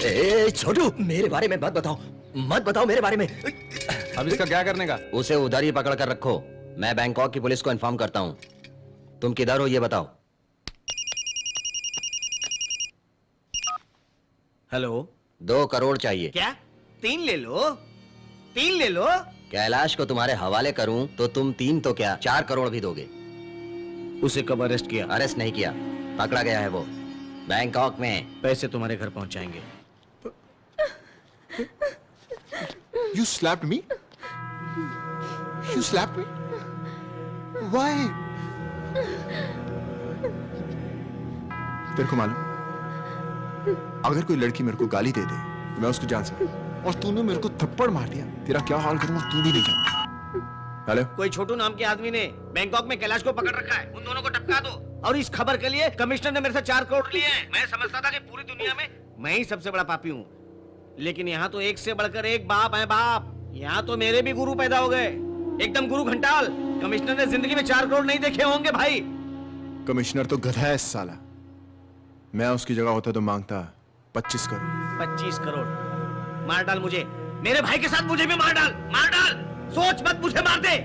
ए छोटू, मेरे बारे में मत बताओ, मत बताओ मेरे बारे में। अब इसका क्या करने का? उसे उधर ही पकड़ कर रखो। मैं बैंकॉक की पुलिस को इन्फॉर्म करता हूँ। तुम किधर हो ये बताओ। हेलो। 2 करोड़ चाहिए। क्या? 3 ले लो, 3 ले लो। कैलाश को तुम्हारे हवाले करूं तो तुम 3 तो क्या 4 करोड़ भी दोगे। उसे कब अरेस्ट किया? अरेस्ट नहीं किया, पकड़ा गया है वो बैंकॉक में। पैसे तुम्हारे घर पहुंचाएंगे। You slapped me? You slapped me? Why? तेरे को मालूम, अगर कोई लड़की मेरे को गाली दे दे तो मैं उसको जान सकता, और तूने मेरे को थप्पड़ मार दिया, तेरा क्या हाल करूंगा तू भी नहीं जानता। हेलो। कोई छोटू नाम के आदमी ने बैंकॉक में कैलाश को पकड़ रखा है। उन दोनों को टपका दो। और इस खबर के लिए कमिश्नर ने मेरे से 4 करोड़ लिए हैं। मैं समझता था कि पूरी दुनिया में मैं ही सबसे बड़ा पापी हूँ, लेकिन यहाँ तो एक से बढ़कर एक बाप है बाप। यहाँ तो मेरे भी गुरु पैदा हो गए, एकदम गुरु घंटाल। कमिश्नर ने जिंदगी में 4 करोड़ नहीं देखे होंगे भाई। कमिश्नर तो गधा है साला। मैं उसकी जगह होता तो मांगता 25 करोड़। 25 करोड़? मार डाल मुझे, मेरे भाई के साथ मुझे भी मार डाल, मार डाल। सोच मत मुझे मार दे।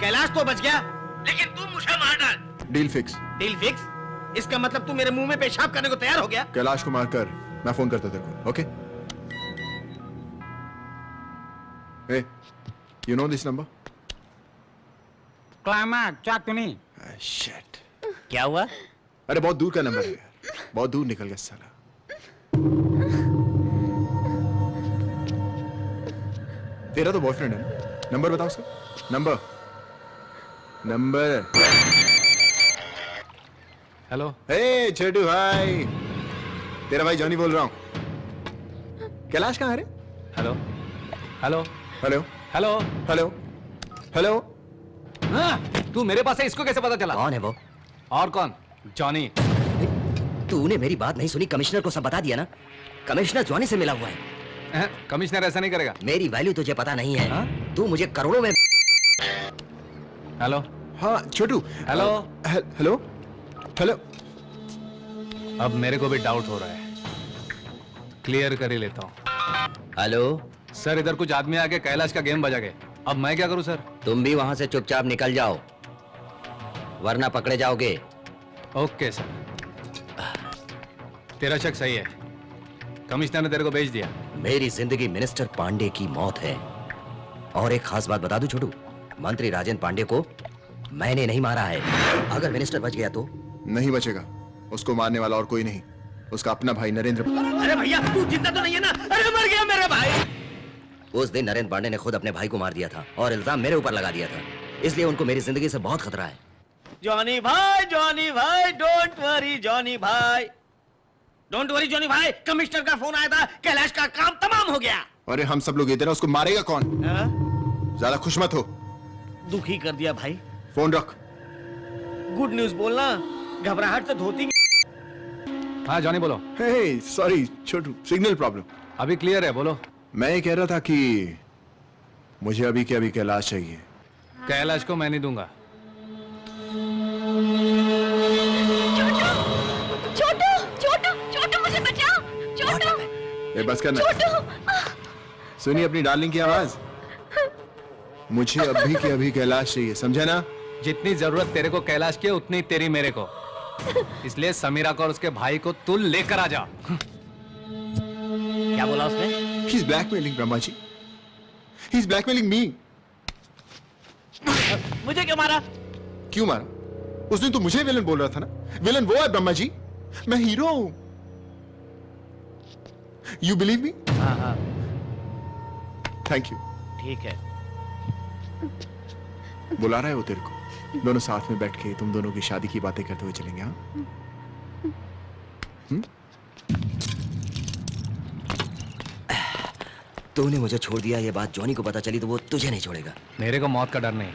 कैलाश तो बच गया, लेकिन तू मुझे मार डाल। Deal fix. Deal fix? इसका मतलब तू मेरे मुंह में पेशाब करने को तैयार हो गया? कैलाश को मारकर मैं फोन करता तेरे को। Okay? Hey, you know this number? Climax check to me. Shit. क्या हुआ? अरे बहुत दूर का नंबर है यार, बहुत दूर निकल गया साला। तेरा तो बॉयफ्रेंड है ना? नंबर बताओ उसका। Number hello. हे छोटू भाई, तेरा भाई जॉनी बोल रहा हूँ। कैलाश कहाँ है रे? Hello hello hello hello hello hello. हाँ, तू मेरे पास है, इसको कैसे पता चला? कौन है वो? और कौन? जॉनी। तूने मेरी बात नहीं सुनी, कमिश्नर को सब बता दिया ना? कमिश्नर जॉनी से मिला हुआ है। कमिश्नर ऐसा नहीं करेगा। मेरी वैल्यू तुझे पता नहीं है। तू मुझे करोड़ों में। हेलो। हाँ छोटू। हेलो। Hello hello. अब मेरे को भी डाउट हो रहा है, क्लियर कर ही लेता हूँ। हेलो सर, इधर कुछ आदमी आके कैलाश का गेम बजा गए। अब मैं क्या करूँ सर? तुम भी वहां से चुपचाप निकल जाओ, वरना पकड़े जाओगे। Okay sir. तेरा शक सही है, कमिश्नर ने तेरे को भेज दिया। मेरी जिंदगी मिनिस्टर पांडे की मौत है। और एक खास बात बता दूं छोटू, मंत्री राजेंद्र पांडे को मैंने नहीं मारा है। अगर मिनिस्टर बच गया तो? नहीं बचेगा, उसको मारने वाला और कोई नहीं, उसका अपना भाई नरेंद्र। अरे भैया तू जिंदा तो नहीं है ना? अरे मर गया मेरा भाई। उस दिन नरेंद्र पांडे ने खुद अपने भाई को मार दिया था और इल्जाम मेरे ऊपर लगा दिया था, इसलिए उनको मेरी जिंदगी से बहुत खतरा है। जॉनी भाई, डोंट वरी जॉनी भाई, डोंट वरी जॉनी भाई। कमिश्नर का फोन आया था, कैलाश का काम तमाम हो गया। अरे हम सब लोग इधर, उसको मारेगा कौन? ज्यादा खुश मत हो। दुखी कर दिया भाई। फोन रख। गुड न्यूज बोलना, घबराहट से धोती। हाँ जॉनी बोलो। हे सॉरी छोटू, सिग्नल प्रॉब्लम। अभी क्लियर है, बोलो। मैं ये कह रहा था कि मुझे अभी के अभी कैलाश चाहिए। कैलाश को मैं नहीं दूंगा। छोटू, छोटू, छोटू मुझे बचाओ, छोटू। ये बस करना। सुनिए अपनी डार्लिंग की आवाज। मुझे अभी के अभी कैलाश चाहिए, समझे ना? जितनी जरूरत तेरे को कैलाश की है, उतनी तेरी मेरे को। इसलिए समीरा को और उसके भाई को तू लेकर आ जा। क्या बोला उसने? He's blackmailing Brahma ji. He's blackmailing me। मुझे क्यों मारा? क्यों मारा? उस दिन तो मुझे विलन बोल रहा था ना। विलन वो है ब्रह्मा जी, मैं हीरो हूं। You believe me? हाँ। Thank you। ठीक है। बुला रहा है वो तेरे को। दोनों साथ में बैठ के तुम दोनों की शादी की बातें करते हुए चलेंगे। हाँ? तूने मुझे छोड़ दिया, ये बात जॉनी को पता चली तो वो तुझे नहीं छोड़ेगा। मेरे को मौत का डर नहीं।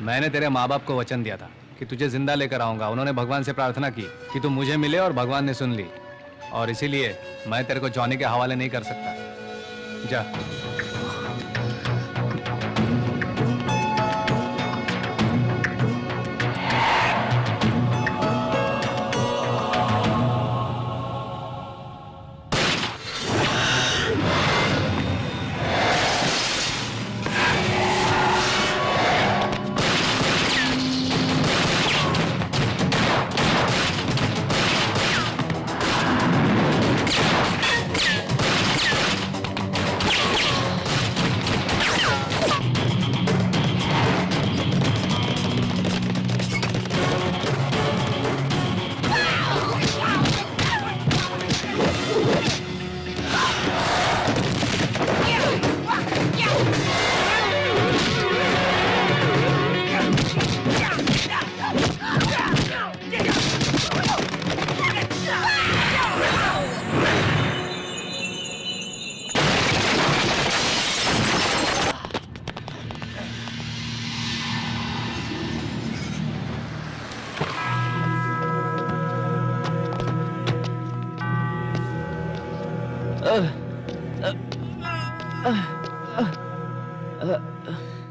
मैंने तेरे माँ बाप को वचन दिया था कि तुझे जिंदा लेकर आऊंगा। उन्होंने भगवान से प्रार्थना की कि तू मुझे मिले और भगवान ने सुन ली। और इसीलिए मैं तेरे को जॉनी के हवाले नहीं कर सकता। जा।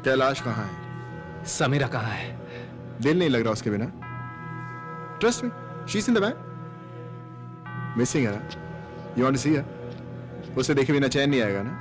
कैलाश कहाँ है? समीरा कहाँ है? दिल नहीं लग रहा उसके बिना। Trust me, she is in the bank. Missing है। यू वांट टू सी हर? उसे देखे बिना चैन नहीं आएगा ना?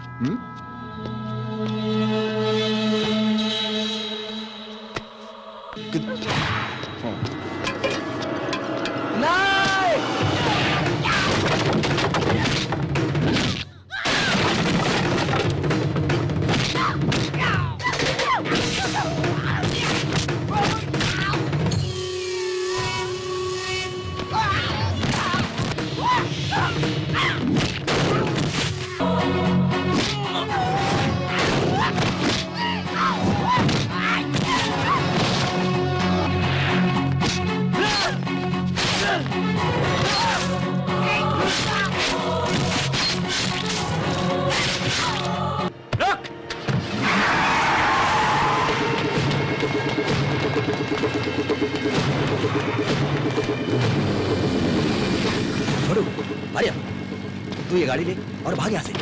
तू ये गाड़ी ले और भाग यहाँ से।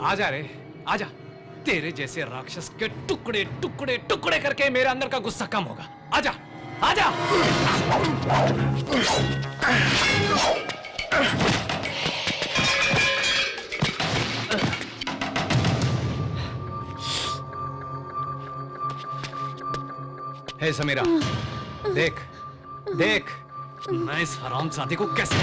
आजा रे, आजा। तेरे जैसे राक्षस के टुकड़े टुकड़े टुकड़े करके मेरे अंदर का गुस्सा कम होगा। आजा, आजा। हे समीरा, देख, देख, मैं इस हरामजादे को कैसे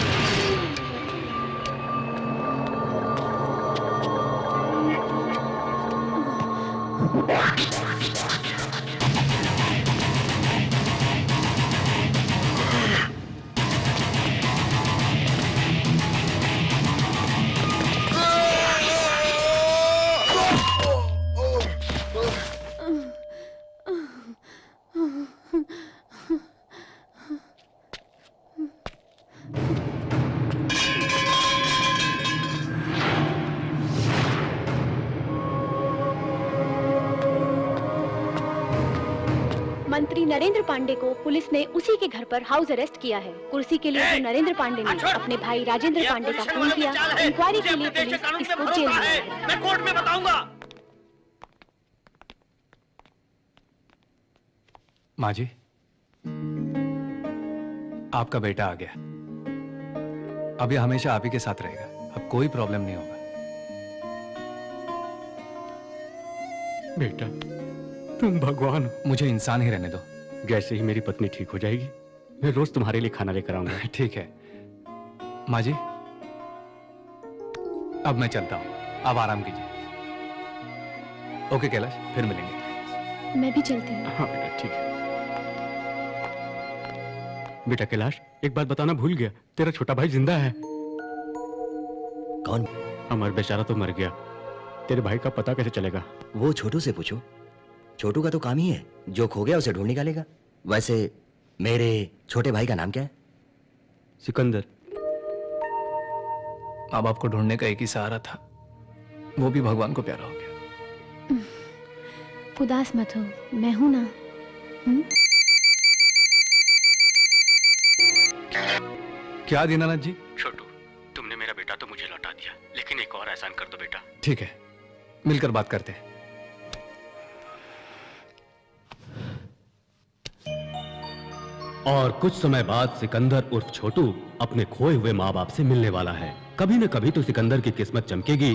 मंत्री नरेंद्र पांडे को पुलिस ने उसी के घर पर हाउस अरेस्ट किया है। कुर्सी के लिए जो नरेंद्र पांडे ने अपने भाई राजेंद्र पांडे का खून किया, इंक्वायरी के लिए पुलिस इसको जेल में है। मैं कोर्ट में बताऊंगा। माँ जी, आपका बेटा आ गया। अब ये हमेशा आप ही के साथ रहेगा। अब कोई प्रॉब्लम नहीं होगा। बेटा, तुम भगवान हो। मुझे इंसान ही रहने दो। जैसे ही मेरी पत्नी ठीक हो जाएगी, मैं रोज तुम्हारे लिए खाना लेकर आऊंगा। ठीक है माँ जी, अब मैं चलता हूँ। आप आराम कीजिए। ओके कैलाश, फिर मिलेंगे। मैं भी चलती हूँ। हाँ बेटा, ठीक है। बेटा कैलाश, एक बात बताना भूल गया, तेरा छोटा भाई जिंदा है। कौन? अमर बेचारा तो मर गया। तेरे भाई का पता कैसे चलेगा? वो छोटू से पूछो। छोटू का तो काम ही है, जो खो गया उसे ढूंढ निकालेगा। वैसे मेरे छोटे भाई का नाम क्या है? सिकंदर। माँ बाप को ढूंढने का एक ही सहारा था, वो भी भगवान को प्यारा हो गया। उदास मत हो, मैं हूं ना। क्या दीनानाथ जी? छोटू, तुमने मेरा बेटा तो मुझे लौटा दिया, लेकिन एक और एहसान कर दो बेटा। ठीक है, मिलकर बात करते हैं। और कुछ समय बाद सिकंदर उर्फ छोटू अपने खोए हुए माँ बाप से मिलने वाला है। कभी न कभी तो सिकंदर की किस्मत चमकेगी